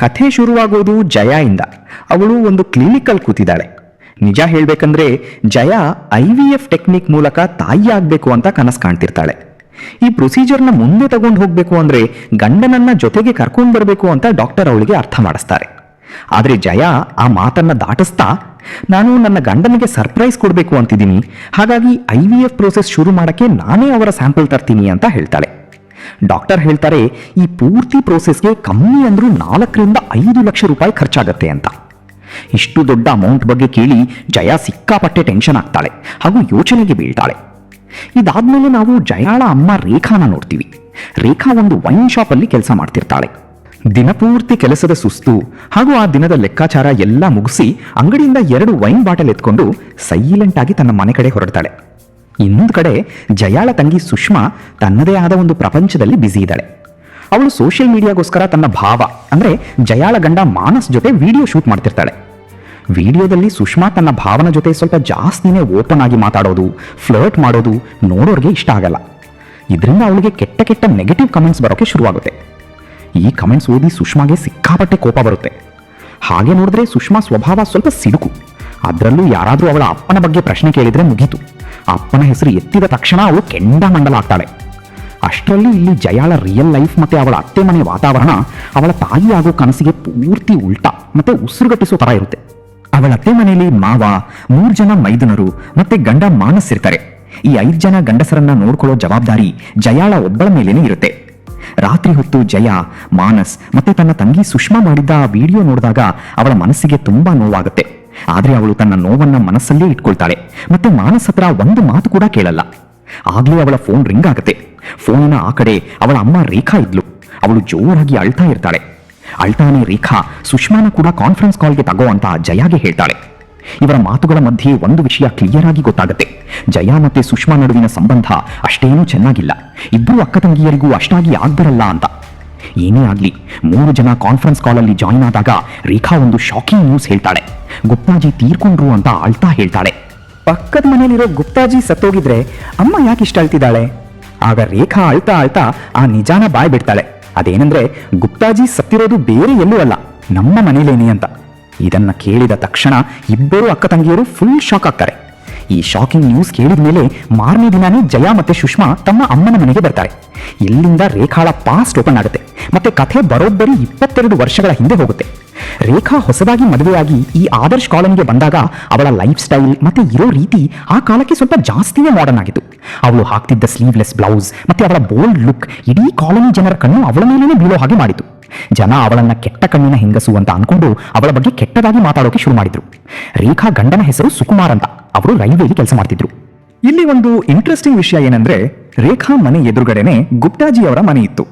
ಕಥೆ ಶುರುವಾಗೋದು ಜಯಾಯಿಂದ. ಅವಳು ಒಂದು ಕ್ಲಿನಿಕಲ್ ಕೂತಿದ್ದಾಳೆ. ನಿಜ ಹೇಳ್ಬೇಕಂದ್ರೆ ಜಯ IVF ಟೆಕ್ನಿಕ್ ಮೂಲಕ ತಾಯಿ ಆಗ್ಬೇಕು ಅಂತ ಕನಸು ಕಾಣ್ತಿರ್ತಾಳೆ. ಈ ಪ್ರೊಸೀಜರ್ನ ಮುಂದೆ ತಗೊಂಡು ಹೋಗ್ಬೇಕು ಅಂದ್ರೆ ಗಂಡನನ್ನ ಜೊತೆಗೆ ಕರ್ಕೊಂಡು ಬರಬೇಕು ಅಂತ ಡಾಕ್ಟರ್ ಅವಳಿಗೆ ಅರ್ಥ ಮಾಡಿಸ್ತಾರೆ. ಆದ್ರೆ ಜಯ ಆ ಮಾತನ್ನ ದಾಟಿಸ್ತಾ, ನಾನು ನನ್ನ ಗಂಡನಿಗೆ ಸರ್ಪ್ರೈಸ್ ಕೊಡಬೇಕು ಅಂತಿದ್ದೀನಿ, ಹಾಗಾಗಿ IVF ಪ್ರೋಸೆಸ್ ಶುರು ಮಾಡಕ್ಕೆ ನಾನೇ ಅವರ ಸ್ಯಾಂಪಲ್ ತರ್ತೀನಿ ಅಂತ ಹೇಳ್ತಾಳೆ. ಡಾಕ್ಟರ್ ಹೇಳ್ತಾರೆ, ಈ ಪೂರ್ತಿ ಪ್ರೋಸೆಸ್ಗೆ ಕಮ್ಮಿ ಅಂದ್ರೂ 4 ಲಕ್ಷ ರೂಪಾಯಿ ಖರ್ಚಾಗತ್ತೆ ಅಂತ. ಇಷ್ಟು ದೊಡ್ಡ ಅಮೌಂಟ್ ಬಗ್ಗೆ ಕೇಳಿ ಜಯ ಸಿಕ್ಕಾಪಟ್ಟೆ ಟೆನ್ಷನ್ ಆಗ್ತಾಳೆ ಹಾಗೂ ಯೋಚನೆಗೆ ಬೀಳ್ತಾಳೆ. ಇದಾದ್ಮೇಲೆ ನಾವು ಜಯಾಳ ಅಮ್ಮ ರೇಖಾನ ನೋಡ್ತೀವಿ. ರೇಖಾ ಒಂದು ವೈನ್ ಶಾಪ್ ಅಲ್ಲಿ ಕೆಲಸ ಮಾಡ್ತಿರ್ತಾಳೆ. ದಿನಪೂರ್ತಿ ಕೆಲಸದ ಸುಸ್ತು ಹಾಗೂ ಆ ದಿನದ ಲೆಕ್ಕಾಚಾರ ಎಲ್ಲ ಮುಗಿಸಿ ಅಂಗಡಿಯಿಂದ 2 ವೈನ್ ಬಾಟಲ್ ಎತ್ಕೊಂಡು ಸೈಲೆಂಟ್ ಆಗಿ ತನ್ನ ಮನೆ ಕಡೆ ಹೊರಡ್ತಾಳೆ. ಇನ್ನೊಂದು ಕಡೆ ಜಯಾಳ ತಂಗಿ ಸುಷ್ಮಾ ತನ್ನದೇ ಆದ ಒಂದು ಪ್ರಪಂಚದಲ್ಲಿ ಬ್ಯುಸಿ ಇದ್ದಾಳೆ. ಅವಳು ಸೋಷಿಯಲ್ ಮೀಡಿಯಾಗೋಸ್ಕರ ತನ್ನ ಭಾವ ಅಂದ್ರೆ ಜಯಾಳ ಗಂಡ ಮಾನಸ್ ಜೊತೆ ವಿಡಿಯೋ ಶೂಟ್ ಮಾಡ್ತಿರ್ತಾಳೆ. ವಿಡಿಯೋದಲ್ಲಿ ಸುಷ್ಮಾ ತನ್ನ ಭಾವನ ಜೊತೆ ಸ್ವಲ್ಪ ಜಾಸ್ತಿನೇ ಓಪನ್ ಆಗಿ ಮಾತಾಡೋದು, ಫ್ಲರ್ಟ್ ಮಾಡೋದು ನೋಡೋರ್ಗೆ ಇಷ್ಟ ಆಗಲ್ಲ. ಇದರಿಂದ ಅವಳಿಗೆ ಕೆಟ್ಟ ಕೆಟ್ಟ ನೆಗೆಟಿವ್ ಕಮೆಂಟ್ಸ್ ಬರೋಕೆ ಶುರುವಾಗುತ್ತೆ. ಈ ಕಮೆಂಟ್ಸ್ ಓದಿ ಸುಷ್ಮಾಗೆ ಸಿಕ್ಕಾಪಟ್ಟೆ ಕೋಪ ಬರುತ್ತೆ. ಹಾಗೆ ನೋಡಿದ್ರೆ ಸುಷ್ಮಾ ಸ್ವಭಾವ ಸ್ವಲ್ಪ ಸಿಡುಕು. ಅದರಲ್ಲೂ ಯಾರಾದರೂ ಅವಳ ಅಪ್ಪನ ಬಗ್ಗೆ ಪ್ರಶ್ನೆ ಕೇಳಿದ್ರೆ ಮುಗೀತು. ಅಪ್ಪನ ಹೆಸರು ಎತ್ತಿದ ತಕ್ಷಣ ಅವಳು ಕೆಂಡಾಮಂಡಲ ಆಗ್ತಾಳೆ. ಅಷ್ಟರಲ್ಲಿ ಇಲ್ಲಿ ಜಯಾಳ ರಿಯಲ್ ಲೈಫ್ ಮತ್ತೆ ಅವಳ ಅತ್ತೆ ಮನೆ ವಾತಾವರಣ ಅವಳ ತಾಯಿ ಆಗೋ ಕನಸಿಗೆ ಪೂರ್ತಿ ಉಲ್ಟಾ ಮತ್ತೆ ಉಸಿರುಗಟ್ಟಿಸೋ ತರ ಇರುತ್ತೆ. ಅವಳ ಅತ್ತೆ ಮನೆಯಲ್ಲಿ ಮಾವ, 3 ಜನ ಮೈದುನರು ಮತ್ತೆ ಗಂಡ ಮಾನಸ್ ಇರ್ತಾರೆ. ಈ 5 ಜನ ಗಂಡಸರನ್ನ ನೋಡ್ಕೊಳ್ಳೋ ಜವಾಬ್ದಾರಿ ಜಯಾಳ ಒಬ್ಬಳ ಮೇಲೇನೆ ಇರುತ್ತೆ. ರಾತ್ರಿ ಹೊತ್ತು ಜಯ, ಮಾನಸ್ ಮತ್ತೆ ತನ್ನ ತಂಗಿ ಸುಷ್ಮಾ ಮಾಡಿದ್ದ ಆ ವಿಡಿಯೋ ನೋಡಿದಾಗ ಅವಳ ಮನಸ್ಸಿಗೆ ತುಂಬಾ ನೋವಾಗುತ್ತೆ. ಆದ್ರೆ ಅವಳು ತನ್ನ ನೋವನ್ನ ಮನಸ್ಸಲ್ಲೇ ಇಟ್ಕೊಳ್ತಾಳೆ ಮತ್ತೆ ಮಾನಸ್ ಹತ್ರ ಒಂದು ಮಾತು ಕೂಡ ಕೇಳಲ್ಲ. ಆಗ್ಲೇ ಅವಳ ಫೋನ್ ರಿಂಗ್ ಆಗುತ್ತೆ. ಫೋನಿನ ಆ ಕಡೆ ಅವಳ ಅಮ್ಮ ರೇಖಾ ಇದ್ಲು. ಅವಳು ಜೋರಾಗಿ ಅಳ್ತಾ ಇರ್ತಾಳೆ. ಅಳ್ತಾನೆ ರೇಖಾ ಸುಷ್ಮಾನ ಕೂಡ ಕಾನ್ಫರೆನ್ಸ್ ಕಾಲ್ಗೆ ತಗೋ ಅಂತ ಜಯಾಗೆ ಹೇಳ್ತಾಳೆ. ಇವರ ಮಾತುಗಳ ಮಧ್ಯೆ ಒಂದು ವಿಷಯ ಕ್ಲಿಯರ್ ಆಗಿ ಗೊತ್ತಾಗುತ್ತೆ. ಜಯ ಮತ್ತೆ ಸುಷ್ಮಾ ನಡುವಿನ ಸಂಬಂಧ ಅಷ್ಟೇನೂ ಚೆನ್ನಾಗಿಲ್ಲ. ಇಬ್ಬರು ಅಕ್ಕ ತಂಗಿಯರಿಗೂ ಅಷ್ಟಾಗಿ ಆಗ್ಬರಲ್ಲ ಅಂತ. ಏನೇ ಆಗ್ಲಿ 3 ಜನ ಕಾನ್ಫರೆನ್ಸ್ ಕಾಲಲ್ಲಿ ಜಾಯಿನ್ ಆದಾಗ ರೇಖಾ ಒಂದು ಶಾಕಿಂಗ್ ನ್ಯೂಸ್ ಹೇಳ್ತಾಳೆ. ಗುಪ್ತಾಜಿ ತೀರ್ಕೊಂಡ್ರು ಅಂತ ಅಳ್ತಾ ಹೇಳ್ತಾಳೆ. ಪಕ್ಕದ ಮನೇಲಿರೋ ಗುಪ್ತಾಜಿ ಸತ್ತೋಗಿದ್ರೆ ಅಮ್ಮ ಯಾಕೆ ಇಷ್ಟ ಅಳ್ತಿದ್ದಾಳೆ? ಆಗ ರೇಖಾ ಅಳ್ತಾ ಅಳ್ತಾ ಆ ನಿಜಾನ ಬಾಯ್ ಬಿಡ್ತಾಳೆ. ಅದೇನಂದ್ರೆ ಗುಪ್ತಾಜಿ ಸತ್ತಿರೋದು ಬೇರೆ ಎಲ್ಲೂ ಅಲ್ಲ, ನಮ್ಮ ಮನೇಲೇನೆ ಅಂತ. ಇದನ್ನ ಕೇಳಿದ ತಕ್ಷಣ ಇಬ್ಬರು ಅಕ್ಕ ತಂಗಿಯರು ಫುಲ್ ಶಾಕ್ ಆಗ್ತಾರೆ. ಈ ಶಾಕಿಂಗ್ ನ್ಯೂಸ್ ಕೇಳಿದ ಮೇಲೆ ಮಾರನೇ ದಿನಾನೇ ಜಯ ಮತ್ತೆ ಸುಷ್ಮಾ ತಮ್ಮ ಅಮ್ಮನ ಮನೆಗೆ ಬರ್ತಾರೆ. ಇಲ್ಲಿಂದ ರೇಖಾಳ ಪಾಸ್ಟ್ ಓಪನ್ ಆಗುತ್ತೆ ಮತ್ತೆ ಕಥೆ ಬರೋಬ್ಬರಿ 22 ವರ್ಷಗಳ ಹಿಂದೆ ಹೋಗುತ್ತೆ. ರೇಖಾ ಹೊಸದಾಗಿ ಮದುವೆಯಾಗಿ ಈ ಆದರ್ಶ್ ಕಾಲೋನಿಗೆ ಬಂದಾಗ ಅವಳ ಲೈಫ್ ಸ್ಟೈಲ್ ಮತ್ತೆ ಇರೋ ರೀತಿ ಆ ಕಾಲಕ್ಕೆ ಸ್ವಲ್ಪ ಜಾಸ್ತಿನೇ ಮಾಡರ್ನ್ ಆಗಿತ್ತು. ಅವಳು ಹಾಕ್ತಿದ್ದ ಸ್ಲೀವ್ಲೆಸ್ ಬ್ಲೌಸ್ ಮತ್ತೆ ಅವಳ ಬೋಲ್ಡ್ ಲುಕ್ ಇಡೀ ಕಾಲೋನಿ ಜನರ ಕಣ್ಣು ಅವಳ ಮೇಲೇನೆ ಬೀಳೋ ಹಾಗೆ ಮಾಡಿತು. ಜನ ಅವಳನ್ನ ಕೆಟ್ಟ ಕಣ್ಣಿನ ಹೆಂಗಸು ಅಂತ ಅನ್ಕೊಂಡು ಅವಳ ಬಗ್ಗೆ ಕೆಟ್ಟದಾಗಿ ಮಾತಾಡೋಕೆ ಶುರು ಮಾಡಿದ್ರು. ರೇಖಾ ಗಂಡನ ಹೆಸರು ಸುಕುಮಾರ್ ಅಂತ. ಅವರು ರೈಲ್ವೆಯಲ್ಲಿ ಕೆಲಸ ಮಾಡ್ತಿದ್ರು. ಇಲ್ಲಿ ಒಂದು ಇಂಟ್ರೆಸ್ಟಿಂಗ್ ವಿಷಯ ಏನಂದ್ರೆ ರೇಖಾ ಮನೆ ಎದುರುಗಡೆನೆ ಗುಪ್ತಾಜಿ ಅವರ ಮನೆ ಇತ್ತು.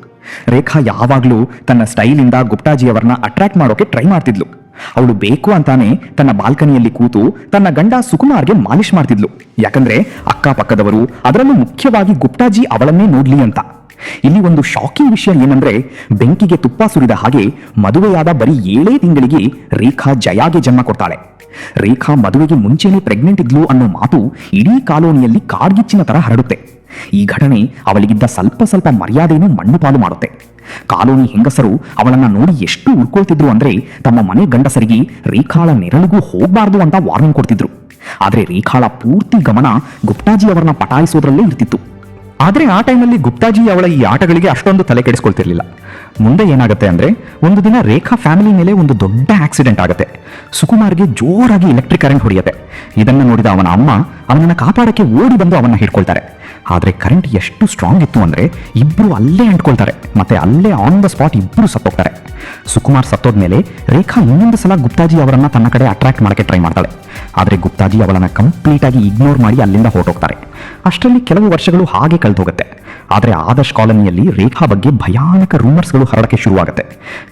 ರೇಖಾ ಯಾವಾಗ್ಲೂ ತನ್ನ ಸ್ಟೈಲಿಂದ ಗುಪ್ತಾಜಿ ಅವರನ್ನ ಅಟ್ರಾಕ್ಟ್ ಮಾಡೋಕೆ ಟ್ರೈ ಮಾಡ್ತಿದ್ಲು. ಅವಳು ಬೇಕು ಅಂತಾನೆ ತನ್ನ ಬಾಲ್ಕನಿಯಲ್ಲಿ ಕೂತು ತನ್ನ ಗಂಡ ಸುಕುಮಾರ್ಗೆ ಮಾಲಿಶ್ ಮಾಡ್ತಿದ್ಲು. ಯಾಕಂದ್ರೆ ಅಕ್ಕಪಕ್ಕದವರು, ಅದರಲ್ಲೂ ಮುಖ್ಯವಾಗಿ ಗುಪ್ತಾಜಿ ಅವಳನ್ನೇ ನೋಡ್ಲಿ ಅಂತ. ಇಲ್ಲಿ ಒಂದು ಶಾಕಿಂಗ್ ವಿಷಯ ಏನಂದ್ರೆ ಬೆಂಕಿಗೆ ತುಪ್ಪ ಸುರಿದ ಹಾಗೆ ಮದುವೆಯಾದ ಬರೀ 7 ತಿಂಗಳಿಗೆ ರೇಖಾ ಜಯಾಗೆ ಜನ್ಮ ಕೊಡ್ತಾಳೆ. ರೇಖಾ ಮದುವೆಗೆ ಮುಂಚೆನೇ ಪ್ರೆಗ್ನೆಂಟ್ ಇದ್ಲು ಅನ್ನೋ ಮಾತು ಇಡೀ ಕಾಲೋನಿಯಲ್ಲಿ ಕಾಡ್ಗಿಚ್ಚಿನ ತರ ಹರಡುತ್ತೆ. ಈ ಘಟನೆ ಅವಳಿಗಿದ್ದ ಸ್ವಲ್ಪ ಮರ್ಯಾದೆಯನ್ನು ಮಣ್ಣು ಪಾಲು ಮಾಡುತ್ತೆ. ಕಾಲೋನಿ ಹೆಂಗಸರು ಅವಳನ್ನ ನೋಡಿ ಎಷ್ಟು ಉಳ್ಕೊಳ್ತಿದ್ರು ಅಂದ್ರೆ ತಮ್ಮ ಮನೆ ಗಂಡಸರಿಗೆ ರೇಖಾಳ ನೆರಳಿಗೂ ಹೋಗ್ಬಾರ್ದು ಅಂತ ವಾರ್ನಿಂಗ್ ಕೊಡ್ತಿದ್ರು. ಆದ್ರೆ ರೇಖಾಳ ಪೂರ್ತಿ ಗಮನ ಗುಪ್ತಾಜಿ ಅವರನ್ನ ಪಟಾಯಿಸೋದ್ರಲ್ಲೇ ಇರ್ತಿತ್ತು. ಆದ್ರೆ ಆ ಟೈಮಲ್ಲಿ ಗುಪ್ತಾಜಿ ಅವಳ ಈ ಆಟಗಳಿಗೆ ಅಷ್ಟೊಂದು ತಲೆ ಕೆಡಿಸ್ಕೊಳ್ತಿರ್ಲಿಲ್ಲ. ಮುಂದೆ ಏನಾಗುತ್ತೆ ಅಂದ್ರೆ ಒಂದು ದಿನ ರೇಖಾ ಫ್ಯಾಮಿಲಿ ಮೇಲೆ ಒಂದು ದೊಡ್ಡ ಆಕ್ಸಿಡೆಂಟ್ ಆಗುತ್ತೆ. ಸುಕುಮಾರ್ಗೆ ಜೋರಾಗಿ ಎಲೆಕ್ಟ್ರಿಕ್ ಕರೆಂಟ್ ಹೊಡೆಯುತ್ತೆ. ಇದನ್ನ ನೋಡಿದ ಅವನ ಅಮ್ಮ ಅವನನ್ನ ಕಾಪಾಡಕ್ಕೆ ಓಡಿ ಬಂದು ಅವನ್ನ ಹಿಡ್ಕೊಳ್ತಾರೆ. ಆದ್ರೆ ಕರೆಂಟ್ ಎಷ್ಟು ಸ್ಟ್ರಾಂಗ್ ಇತ್ತು ಅಂದ್ರೆ ಇಬ್ರು ಅಲ್ಲೇ ಅಂಟ್ಕೊಳ್ತಾರೆ ಮತ್ತೆ ಅಲ್ಲೇ ಆನ್ ದ ಸ್ಪಾಟ್ ಇಬ್ರು ಸತ್ತೋಗ್ತಾರೆ. ಸುಕುಮಾರ್ ಸತ್ತೋದ್ಮೇಲೆ ರೇಖಾ ಇನ್ನೊಂದು ಸಲ ಗುಪ್ತಾಜಿ ಅವರನ್ನ ತನ್ನ ಕಡೆ ಅಟ್ರಾಕ್ಟ್ ಮಾಡಕ್ಕೆ ಟ್ರೈ ಮಾಡ್ತಾಳೆ. ಆದ್ರೆ ಗುಪ್ತಾಜಿ ಅವಳನ್ನ ಕಂಪ್ಲೀಟ್ ಆಗಿ ಇಗ್ನೋರ್ ಮಾಡಿ ಅಲ್ಲಿಂದ ಹೊರಟೋಗ್ತಾರೆ. ಅಷ್ಟರಲ್ಲಿ ಕೆಲವು ವರ್ಷಗಳು ಹಾಗೆ ಕಳೆದು ಹೋಗುತ್ತೆ. ಆದ್ರೆ ಆದರ್ಶ್ ಕಾಲೋನಿಯಲ್ಲಿ ರೇಖಾ ಬಗ್ಗೆ ಭಯಾನಕ ರೂಮರ್ಸ್ಗಳು ಹರಡಕ್ಕೆ ಶುರುವಾಗುತ್ತೆ.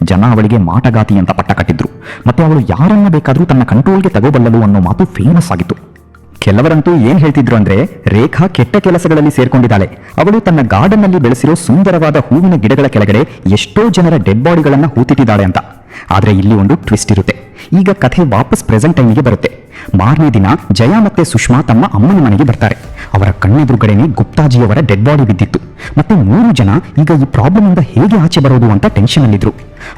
ಜನ ಅವಳಿಗೆ ಮಾಟಗಾತಿ ಅಂತ ಪಟ್ಟ ಕಟ್ಟಿದ್ರು ಮತ್ತೆ ಅವಳು ಯಾರನ್ನ ಬೇಕಾದ್ರೂ ತನ್ನ ಕಂಟ್ರೋಲ್ಗೆ ತಗೋಬಲ್ಲಲು ಅನ್ನೋ ಮಾತು ಫೇಮಸ್ ಆಗಿತ್ತು. ಕೆಲವರಂತೂ ಏನ್ ಹೇಳ್ತಿದ್ರು ಅಂದ್ರೆ ರೇಖಾ ಕೆಟ್ಟ ಕೆಲಸಗಳಲ್ಲಿ ಸೇರ್ಕೊಂಡಿದ್ದಾಳೆ. ಅವಳು ತನ್ನ ಗಾರ್ಡನ್ ನಲ್ಲಿ ಬೆಳೆಸಿರೋ ಸುಂದರವಾದ ಹೂವಿನ ಗಿಡಗಳ ಕೆಳಗಡೆ ಎಷ್ಟೋ ಜನರ ಡೆಡ್ ಬಾಡಿಗಳನ್ನ ಹೂತಿಟ್ಟಿದ್ದಾಳೆ ಅಂತ. ಆದ್ರೆ ಇಲ್ಲಿ ಒಂದು ಟ್ವಿಸ್ಟ್ ಇರುತ್ತೆ. ಈಗ ಕಥೆ ವಾಪಸ್ ಪ್ರೆಸೆಂಟ್ ಟೈಮಿಗೆ ಬರುತ್ತೆ. ಮಾರನೇ ದಿನ ಜಯ ಮತ್ತೆ ಸುಷ್ಮಾ ತಮ್ಮ ಅಮ್ಮನ ಮನೆಗೆ ಬರ್ತಾರೆ. ಅವರ ಕಣ್ಣೆದುರುಗಡೆನೆ ಗುಪ್ತಾಜಿಯವರ ಡೆಡ್ ಬಾಡಿ ಬಿದ್ದಿತ್ತು. ಮತ್ತೆ 3 ಜನ ಈಗ ಈ ಪ್ರಾಬ್ಲಮ್ ಇಂದ ಹೇಗೆ ಆಚೆ ಬರೋದು ಅಂತ ಟೆನ್ಷನ್ ಅಲ್ಲಿದ್ರು.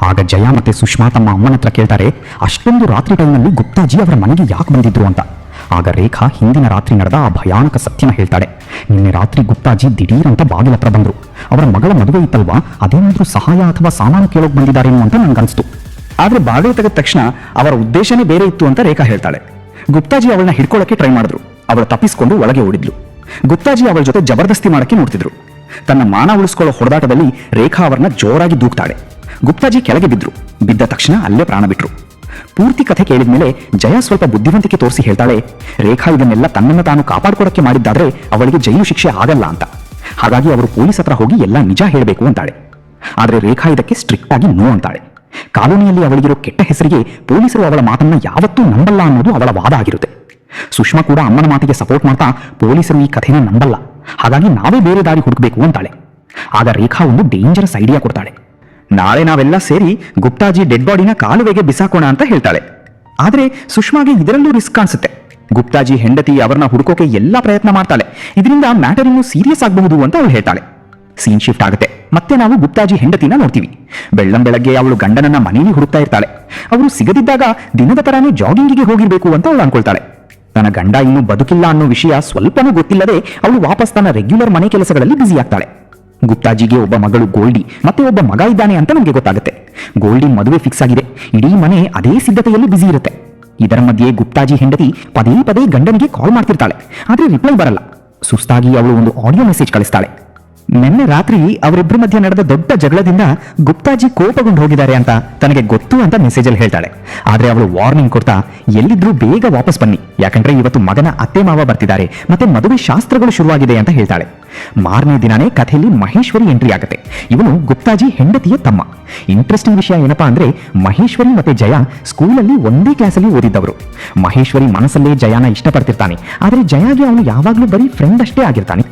ಆಗ ಜಯ ಮತ್ತೆ ಸುಷ್ಮಾ ತಮ್ಮ ಅಮ್ಮನ ಹತ್ರ ಕೇಳ್ತಾರೆ, ಅಷ್ಟೊಂದು ರಾತ್ರಿ ಟೈಮ್ನಲ್ಲಿ ಗುಪ್ತಾಜಿ ಅವರ ಮನೆಗೆ ಯಾಕೆ ಬಂದಿದ್ರು ಅಂತ. ಆಗ ರೇಖಾ ಹಿಂದಿನ ರಾತ್ರಿ ನಡೆದ ಆ ಭಯಾನಕ ಸತ್ಯನ ಹೇಳ್ತಾಳೆ. ನಿನ್ನೆ ರಾತ್ರಿ ಗುಪ್ತಾಜಿ ದಿಢೀರ್ ಅಂತ ಬಾಗಿಲ ಹತ್ರ ಬಂದ್ರು. ಅವರ ಮಗಳ ಮದುವೆ ಇತ್ತಲ್ವಾ, ಅದೇನಾದ್ರೂ ಸಹಾಯ ಅಥವಾ ಸಾಮಾನು ಕೇಳೋಕ್ ಬಂದಿದ್ದಾರೇನೋ ಅಂತ ನನ್ಗನ್ಸ್ತು. ಆದ್ರೆ ಬಾಗಿಲು ತೆಗೆದ ತಕ್ಷಣ ಅವರ ಉದ್ದೇಶನೇ ಬೇರೆ ಇತ್ತು ಅಂತ ರೇಖಾ ಹೇಳ್ತಾಳೆ. ಗುಪ್ತಾಜಿ ಅವಳನ್ನ ಹಿಡ್ಕೊಳ್ಳೋಕೆ ಟ್ರೈ ಮಾಡಿದ್ರು. ಅವಳು ತಪ್ಪಿಸ್ಕೊಂಡು ಒಳಗೆ ಓಡಿದ್ಲು. ಗುಪ್ತಾಜಿ ಅವಳ ಜೊತೆ ಜಬರ್ದಸ್ತಿ ಮಾಡಕ್ಕೆ ನೋಡ್ತಿದ್ರು. ತನ್ನ ಮಾನ ಉಳಿಸ್ಕೊಳ್ಳೋ ಹೊಡೆದಾಟದಲ್ಲಿ ರೇಖಾ ಅವರನ್ನ ಜೋರಾಗಿ ದೂಕ್ತಾಳೆ. ಗುಪ್ತಾಜಿ ಕೆಳಗೆ ಬಿದ್ರು. ಬಿದ್ದ ತಕ್ಷಣ ಅಲ್ಲೇ ಪ್ರಾಣ ಬಿಟ್ರು. ಪೂರ್ತಿ ಕಥೆ ಕೇಳಿದ್ಮೇಲೆ ಜಯ ಸ್ವಲ್ಪ ಬುದ್ಧಿವಂತಿಕೆ ತೋರಿಸಿ ಹೇಳ್ತಾಳೆ, ರೇಖಾ ಇದನ್ನೆಲ್ಲ ತನ್ನನ್ನು ತಾನು ಕಾಪಾಡ್ಕೊಡಕ್ಕೆ ಮಾಡಿದ್ದಾದ್ರೆ ಅವಳಿಗೆ ಜೈಲು ಶಿಕ್ಷೆ ಆಗಲ್ಲ ಅಂತ. ಹಾಗಾಗಿ ಅವರು ಪೊಲೀಸ್ ಹತ್ರ ಹೋಗಿ ಎಲ್ಲ ನಿಜ ಹೇಳಬೇಕು ಅಂತಾಳೆ. ಆದ್ರೆ ರೇಖಾ ಇದಕ್ಕೆ ಸ್ಟ್ರಿಕ್ಟ್ ಆಗಿ ನೋ ಅಂತಾಳೆ. ಕಾಲೋನಿಯಲ್ಲಿ ಅವಳಿಗಿರೋ ಕೆಟ್ಟ ಹೆಸರಿಗೆ ಪೊಲೀಸರು ಅವಳ ಮಾತನ್ನ ಯಾವತ್ತೂ ನಂಬಲ್ಲ ಅನ್ನೋದು ಅವಳ ವಾದ ಆಗಿರುತ್ತೆ. ಸುಷ್ಮಾ ಕೂಡ ಅಮ್ಮನ ಮಾತಿಗೆ ಸಪೋರ್ಟ್ ಮಾಡ್ತಾ ಪೊಲೀಸರು ಈ ಕಥೆನ ನಂಬಲ್ಲ, ಹಾಗಾಗಿ ನಾವೇ ಬೇರೆ ದಾರಿ ಹುಡುಕಬೇಕು ಅಂತಾಳೆ. ಆಗ ರೇಖಾ ಒಂದು ಡೇಂಜರಸ್ ಐಡಿಯಾ ಕೊಡ್ತಾಳೆ. ನಾಳೆ ನಾವೆಲ್ಲ ಸೇರಿ ಗುಪ್ತಾಜಿ ಡೆಡ್ ಬಾಡಿನ ಕಾಲುವೆಗೆ ಬಿಸಾಕೋಣ ಅಂತ ಹೇಳ್ತಾಳೆ. ಆದ್ರೆ ಸುಷ್ಮಾಗೆ ಇದರಲ್ಲೂ ರಿಸ್ಕ್ ಅನ್ಸುತ್ತೆ. ಗುಪ್ತಾಜಿ ಹೆಂಡತಿ ಅವರನ್ನ ಹುಡುಕೋಕೆ ಎಲ್ಲಾ ಪ್ರಯತ್ನ ಮಾಡ್ತಾಳೆ. ಇದರಿಂದ ಮ್ಯಾಟರ್ ಇನ್ನೂ ಸೀರಿಯಸ್ ಆಗಬಹುದು ಅಂತ ಅವಳು ಹೇಳ್ತಾಳೆ. ಸೀನ್ ಶಿಫ್ಟ್ ಆಗುತ್ತೆ. ಮತ್ತೆ ನಾವು ಗುಪ್ತಾಜಿ ಹೆಂಡತಿನ ನೋಡ್ತೀವಿ. ಬೆಳ್ಳಂಬೆಳಗ್ಗೆ ಅವಳು ಗಂಡನನ್ನ ಮನೆಯಲ್ಲಿ ಹುಡುಕ್ತಾ ಇರ್ತಾಳೆ. ಅವರು ಸಿಗದಿದ್ದಾಗ ದಿನದ ತರಾನೇ ಜಾಗಿಂಗಿಗೆ ಹೋಗಿರ್ಬೇಕು ಅಂತ ಅವಳು ಅನ್ಕೊಳ್ತಾಳೆ. ತನ್ನ ಗಂಡ ಇನ್ನೂ ಬದುಕಿಲ್ಲ ಅನ್ನೋ ವಿಷಯ ಸ್ವಲ್ಪನೂ ಗೊತ್ತಿಲ್ಲದೆ ಅವಳು ವಾಪಸ್ ತನ್ನ ರೆಗ್ಯುಲರ್ ಮನೆ ಕೆಲಸಗಳಲ್ಲಿ ಬ್ಯುಸಿ ಆಗ್ತಾಳೆ. ಗುಪ್ತಾಜಿಗೆ ಒಬ್ಬ ಮಗಳು ಗೋಲ್ಡಿ ಮತ್ತೆ ಒಬ್ಬ ಮಗ ಇದ್ದಾನೆ ಅಂತ ನಮಗೆ ಗೊತ್ತಾಗುತ್ತೆ. ಗೋಲ್ಡಿ ಮದುವೆ ಫಿಕ್ಸ್ ಆಗಿದೆ. ಇಡೀ ಮನೆ ಅದೇ ಸಿದ್ಧತೆಯಲ್ಲಿ ಬ್ಯುಸಿ ಇರುತ್ತೆ. ಇದರ ಮಧ್ಯೆ ಗುಪ್ತಾಜಿ ಹೆಂಡತಿ ಪದೇ ಪದೇ ಗಂಡನಿಗೆ ಕಾಲ್ ಮಾಡ್ತಿರ್ತಾಳೆ. ಆದ್ರೆ ರಿಪ್ಲೈ ಬರಲ್ಲ. ಸುಸ್ತಾಗಿ ಅವಳು ಒಂದು ಆಡಿಯೋ ಮೆಸೇಜ್ ಕಳಿಸ್ತಾಳೆ. ನಿನ್ನೆ ರಾತ್ರಿ ಅವರಿಬ್ಬರ ಮಧ್ಯೆ ನಡೆದ ದೊಡ್ಡ ಜಗಳದಿಂದ ಗುಪ್ತಾಜಿ ಕೋಪಗೊಂಡು ಹೋಗಿದ್ದಾರೆ ಅಂತ ತನಗೆ ಗೊತ್ತು ಅಂತ ಮೆಸೇಜಲ್ಲಿ ಹೇಳ್ತಾಳೆ. ಆದ್ರೆ ಅವಳು ವಾರ್ನಿಂಗ್ ಕೊಡ್ತಾ, ಎಲ್ಲಿದ್ರೂ ಬೇಗ ವಾಪಸ್ ಬನ್ನಿ, ಯಾಕಂದ್ರೆ ಇವತ್ತು ಮಗನ ಅತ್ತೆ ಮಾವ ಬರ್ತಿದ್ದಾರೆ ಮತ್ತೆ ಮದುವೆ ಶಾಸ್ತ್ರಗಳು ಶುರುವಾಗಿದೆ ಅಂತ ಹೇಳ್ತಾಳೆ. ಮಾರನೇ ದಿನಾನೇ ಕಥೆಯಲ್ಲಿ ಮಹೇಶ್ವರಿ ಎಂಟ್ರಿ ಆಗುತ್ತೆ. ಇವನು ಗುಪ್ತಾಜಿ ಹೆಂಡತಿಯ ತಮ್ಮ. ಇಂಟ್ರೆಸ್ಟಿಂಗ್ ವಿಷಯ ಏನಪ್ಪಾ ಅಂದ್ರೆ, ಮಹೇಶ್ವರಿ ಮತ್ತೆ ಜಯ ಸ್ಕೂಲಲ್ಲಿ ಒಂದೇ ಕ್ಲಾಸಲ್ಲಿ ಓದಿದ್ದವರು. ಮಹೇಶ್ವರಿ ಮನಸ್ಸಲ್ಲೇ ಜಯಾನ ಇಷ್ಟಪಡ್ತಿರ್ತಾನೆ. ಆದ್ರೆ ಜಯಾಗೆ ಅವನು ಯಾವಾಗ್ಲೂ ಬರೀ ಫ್ರೆಂಡ್ ಅಷ್ಟೇ ಆಗಿರ್ತಾನೆ.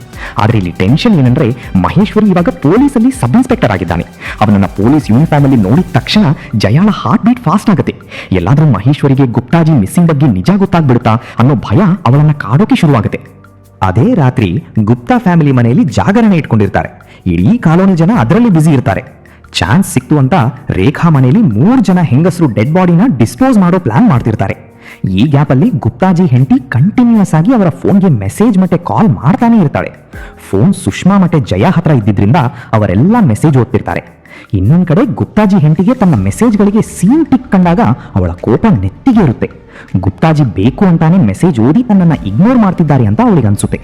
ಆದ್ರೆ ಇಲ್ಲಿ ಟೆನ್ಷನ್ ಏನಂದ್ರೆ, ಮಹೇಶ್ವರಿ ಇವಾಗ ಪೊಲೀಸಲ್ಲಿ ಸಬ್ ಇನ್ಸ್ಪೆಕ್ಟರ್ ಆಗಿದ್ದಾನೆ. ಅವನನ್ನ ಪೊಲೀಸ್ ಯೂನಿಫಾರ್ಮ್ ಅಲ್ಲಿ ನೋಡಿದ ತಕ್ಷಣ ಜಯಾಳ ಹಾರ್ಟ್ ಬೀಟ್ ಫಾಸ್ಟ್ ಆಗುತ್ತೆ. ಎಲ್ಲಾದ್ರೂ ಮಹೇಶ್ವರಿಗೆ ಗುಪ್ತಾಜಿ ಮಿಸ್ಸಿಂಗ್ ಬಗ್ಗೆ ನಿಜ ಗೊತ್ತಾಗ್ಬಿಡುತ್ತಾ ಅನ್ನೋ ಭಯ ಅವಳನ್ನ ಕಾಡೋಕೆ ಶುರುವಾಗುತ್ತೆ. ಅದೇ ರಾತ್ರಿ ಗುಪ್ತಾ ಫ್ಯಾಮಿಲಿ ಮನೆಯಲ್ಲಿ ಜಾಗರಣೆ ಇಟ್ಕೊಂಡಿರ್ತಾರೆ. ಇಡೀ ಕಾಲೋನಿ ಜನ ಅದರಲ್ಲಿ ಬ್ಯುಸಿ ಇರ್ತಾರೆ. ಚಾನ್ಸ್ ಸಿಕ್ತು ಅಂತ ರೇಖಾ ಮನೆಯಲ್ಲಿ 3 ಜನ ಹೆಂಗಸರು ಡೆಡ್ ಬಾಡಿನ ಡಿಸ್ಪೋಸ್ ಮಾಡೋ ಪ್ಲಾನ್ ಮಾಡ್ತಿರ್ತಾರೆ. ಈ ಗ್ಯಾಪ್ ಅಲ್ಲಿ ಗುಪ್ತಾಜಿ ಹೆಂಡತಿ ಕಂಟಿನ್ಯೂಸ್ ಆಗಿ ಅವರ ಫೋನ್ಗೆ ಮೆಸೇಜ್ ಮತ್ತೆ ಕಾಲ್ ಮಾಡ್ತಾನೆ ಇರ್ತಾಳೆ. ಫೋನ್ ಸುಷ್ಮಾ ಮತ್ತೆ ಜಯ ಹತ್ರ ಇದ್ದಿದ್ರಿಂದ ಅವರೆಲ್ಲ ಮೆಸೇಜ್ ಓದ್ತಿರ್ತಾರೆ. ಇನ್ನೊಂದ್ ಕಡೆ ಗುಪ್ತಾಜಿ ಹೆಂಡತಿಗೆ ತನ್ನ ಮೆಸೇಜ್ಗಳಿಗೆ ಸೀನ್ ಟಿಕ್ ಕಂಡಾಗ ಅವಳ ಕೋಪ ನೆತ್ತಿಗೆ ಇರುತ್ತೆ. ಗುಪ್ತಾಜಿ ಬೇಕು ಅಂತಾನೆ ಮೆಸೇಜ್ ಓದಿ ತನ್ನನ್ನು ಇಗ್ನೋರ್ ಮಾಡ್ತಿದ್ದಾರೆ ಅಂತ ಅವಳಿಗೆ ಅನ್ಸುತ್ತೆ.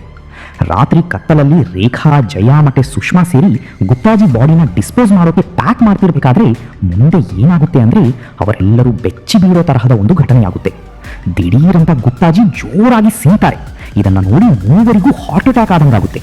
ರಾತ್ರಿ ಕತ್ತಲಲ್ಲಿ ರೇಖಾ, ಜಯ ಮತ್ತೆ ಸುಷ್ಮಾ ಸೇರಿ ಗುಪ್ತಾಜಿ ಬಾಡಿನ ಡಿಸ್ಪೋಸ್ ಮಾಡೋಕೆ ಪ್ಯಾಕ್ ಮಾಡ್ತಿರ್ಬೇಕಾದ್ರೆ ಮುಂದೆ ಏನಾಗುತ್ತೆ ಅಂದ್ರೆ, ಅವರೆಲ್ಲರೂ ಬೆಚ್ಚಿ ಬೀಳೋ ತರಹದ ಒಂದು ಘಟನೆಯಾಗುತ್ತೆ. ದಿಢೀರಂತ ಗುಪ್ತಾಜಿ ಜೋರಾಗಿ ಸೀತಾರೆ. ಇದನ್ನ ನೋಡಿ 3 ಹಾರ್ಟ್ ಅಟ್ಯಾಕ್ ಆದಂಗಾಗುತ್ತೆ.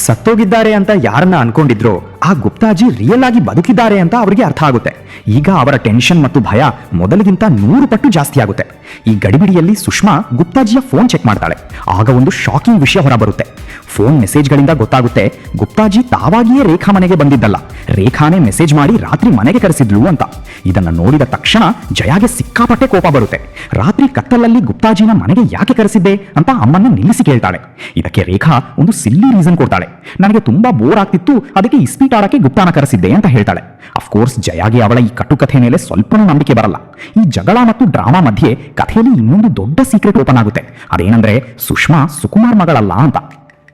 ಸತ್ತೋಗಿದ್ದಾರೆ ಅಂತ ಯಾರನ್ನ ಅನ್ಕೊಂಡಿದ್ರೋ ಆ ಗುಪ್ತಾಜಿ ರಿಯಲ್ ಆಗಿ ಬದುಕಿದ್ದಾರೆ ಅಂತ ಅವರಿಗೆ ಅರ್ಥ ಆಗುತ್ತೆ. ಈಗ ಅವರ ಟೆನ್ಷನ್ ಮತ್ತು ಭಯ ಮೊದಲಿಗಿಂತ 100 ಪಟ್ಟು ಜಾಸ್ತಿ ಆಗುತ್ತೆ. ಈ ಗಡಿಬಿಡಿಯಲ್ಲಿ ಸುಷ್ಮಾ ಗುಪ್ತಾಜಿಯ ಫೋನ್ ಚೆಕ್ ಮಾಡ್ತಾಳೆ. ಆಗ ಒಂದು ಶಾಕಿಂಗ್ ವಿಷಯ ಹೊರಬರುತ್ತೆ. ಫೋನ್ ಮೆಸೇಜ್ಗಳಿಂದ ಗೊತ್ತಾಗುತ್ತೆ, ಗುಪ್ತಾಜಿ ತಾವಾಗಿಯೇ ರೇಖಾ ಮನೆಗೆ ಬಂದಿದ್ದಲ್ಲ, ರೇಖಾನೇ ಮೆಸೇಜ್ ಮಾಡಿ ರಾತ್ರಿ ಮನೆಗೆ ಕರೆಸಿದ್ಲು ಅಂತ. ಇದನ್ನ ನೋಡಿದ ತಕ್ಷಣ ಜಯಾಗೆ ಸಿಕ್ಕಾಪಟ್ಟೆ ಕೋಪ ಬರುತ್ತೆ. ರಾತ್ರಿ ಕತ್ತಲಲ್ಲಿ ಗುಪ್ತಾಜಿನ ಮನೆಗೆ ಯಾಕೆ ಕರೆಸಿದ್ದೆ ಅಂತ ಅಮ್ಮನ್ನ ನಿಲ್ಲಿಸಿ ಕೇಳ್ತಾಳೆ. ಇದಕ್ಕೆ ರೇಖಾ ಒಂದು ಸಿಲ್ಲಿ ರೀಸನ್ ಕೊಡ್ತಾಳೆ. ನನಗೆ ತುಂಬಾ ಬೋರ್ ಆಗ್ತಿತ್ತು, ಅದಕ್ಕೆ ಇಸ್ಪೀಟ್ ಆಡಕ್ಕೆ ಗುಪ್ತಾನ ಕರೆಸಿದ್ದೆ ಅಂತ ಹೇಳ್ತಾಳೆ. ಅಫ್ಕೋರ್ಸ್ ಜಯಾಗೆ ಅವಳ ಈ ಕಟುಕಥೆ ಮೇಲೆ ಸ್ವಲ್ಪನೂ ನಂಬಿಕೆ ಬರಲ್ಲ. ಈ ಜಗಳ ಮತ್ತು ಡ್ರಾಮಾ ಮಧ್ಯೆ ಕಥೆಯಲ್ಲಿ ಇನ್ನೊಂದು ದೊಡ್ಡ ಸೀಕ್ರೆಟ್ ಓಪನ್ ಆಗುತ್ತೆ. ಅದೇನಂದ್ರೆ, ಸುಷ್ಮಾ ಸುಕುಮಾರ್ ಮಗಳಲ್ಲ ಅಂತ.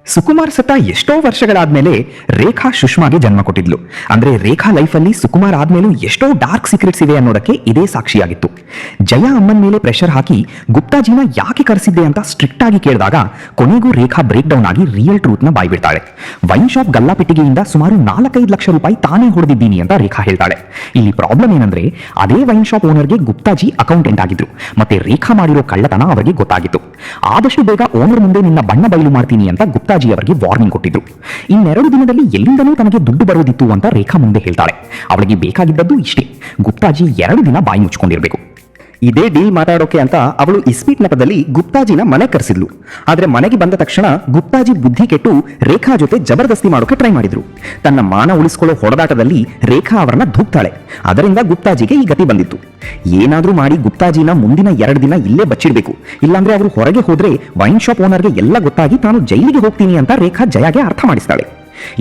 ಸುಕುಮಾರ್ ಸತ್ತ ಎಷ್ಟೋ ವರ್ಷಗಳಾದ್ಮೇಲೆ ರೇಖಾ ಸುಷ್ಮಾಗೆ ಜನ್ಮ ಕೊಟ್ಟಿದ್ಲು. ಅಂದ್ರೆ ರೇಖಾ ಲೈಫಲ್ಲಿ ಸುಕುಮಾರ್ ಆದ್ಮೇಲೂ ಎಷ್ಟೋ ಡಾರ್ಕ್ ಸೀಕ್ರೆಟ್ಸ್ ಇವೆ ಅನ್ನೋದಕ್ಕೆ ಇದೇ ಸಾಕ್ಷಿಯಾಗಿತ್ತು. ಜಯ ಅಮ್ಮನ ಮೇಲೆ ಪ್ರೆಷರ್ ಹಾಕಿ ಗುಪ್ತಾಜಿನ ಯಾಕೆ ಕರೆಸಿದ್ದೆ ಅಂತ ಸ್ಟ್ರಿಕ್ಟ್ ಆಗಿ ಕೇಳಿದಾಗ ಕೊನೆಗೂ ರೇಖಾ ಬ್ರೇಕ್ ಡೌನ್ ಆಗಿ ರಿಯಲ್ ಟ್ರೂತ್ ನ ಬಾಯ್ಬಿಡ್ತಾಳೆ. ವೈನ್ ಶಾಪ್ ಗಲ್ಲಾಪೆಟ್ಟಿಗೆಯಿಂದ ಸುಮಾರು 4-5 ಲಕ್ಷ ರೂಪಾಯಿ ತಾನೇ ಹೊಡೆದಿದ್ದೀನಿ ಅಂತ ರೇಖಾ ಹೇಳ್ತಾಳೆ. ಇಲ್ಲಿ ಪ್ರಾಬ್ಲಮ್ ಏನಂದ್ರೆ, ಅದೇ ವೈನ್ ಶಾಪ್ ಓನರ್ಗೆ ಗುಪ್ತಾಜಿ ಅಕೌಂಟೆಂಟ್ ಆಗಿದ್ರು. ಮತ್ತೆ ರೇಖಾ ಮಾಡಿರೋ ಕಳ್ಳತನ ಅವರಿಗೆ ಗೊತ್ತಾಗಿತ್ತು. ಆದಷ್ಟು ಬೇಗ ಓನರ್ ಮುಂದೆ ನಿನ್ನ ಬಣ್ಣ ಬಯಲು ಮಾಡ್ತೀನಿ ಅಂತ ಗುಪ್ತಾಜಿ ಅವರಿಗೆ ವಾರ್ನಿಂಗ್ ಕೊಟ್ಟಿದ್ರು. 2 ದಿನದಲ್ಲಿ ಎಲ್ಲಿಂದನೂ ತನಗೆ ದುಡ್ಡು ಬರೋದಿತ್ತು ಅಂತ ರೇಖಾ ಮುಂದೆ ಹೇಳ್ತಾಳೆ. ಅವಳಿಗೆ ಬೇಕಾಗಿದ್ದದ್ದು ಇಷ್ಟೇ, ಗುಪ್ತಾಜಿ 2 ದಿನ ಬಾಯಿ ಮುಚ್ಕೊಂಡಿರ್ಬೇಕು. ಇದೇ ಡೀಲ್ ಮಾತಾಡೋಕೆ ಅಂತ ಅವಳು ಇಸ್ಪೀಟ್ ನೆಪದಲ್ಲಿ ಗುಪ್ತಾಜಿನ ಮನೆ ಕರೆಸಿದ್ಲು. ಆದ್ರೆ ಮನೆಗೆ ಬಂದ ತಕ್ಷಣ ಗುಪ್ತಾಜಿ ಬುದ್ಧಿ ಕೆಟ್ಟು ರೇಖಾ ಜೊತೆ ಜಬರ್ದಸ್ತಿ ಮಾಡೋಕೆ ಟ್ರೈ ಮಾಡಿದ್ರು. ತನ್ನ ಮಾನ ಉಳಿಸ್ಕೊಳ್ಳೋ ಹೊಡೆದಾಟದಲ್ಲಿ ರೇಖಾ ಅವರನ್ನ ಧೂಕ್ತಾಳೆ. ಅದರಿಂದ ಗುಪ್ತಾಜಿಗೆ ಈ ಗತಿ ಬಂದಿತ್ತು. ಏನಾದ್ರೂ ಮಾಡಿ ಗುಪ್ತಾಜಿನ ಮುಂದಿನ 2 ದಿನ ಇಲ್ಲೇ ಬಚ್ಚಿಡ್ಬೇಕು, ಇಲ್ಲಾಂದ್ರೆ ಅವರು ಹೊರಗೆ ಹೋದ್ರೆ ವೈನ್ ಶಾಪ್ ಓನರ್ಗೆ ಎಲ್ಲ ಗೊತ್ತಾಗಿ ತಾನು ಜೈಲಿಗೆ ಹೋಗ್ತೀನಿ ಅಂತ ರೇಖಾ ಜಯಾಗೆ ಅರ್ಥ ಮಾಡಿಸ್ತಾಳೆ.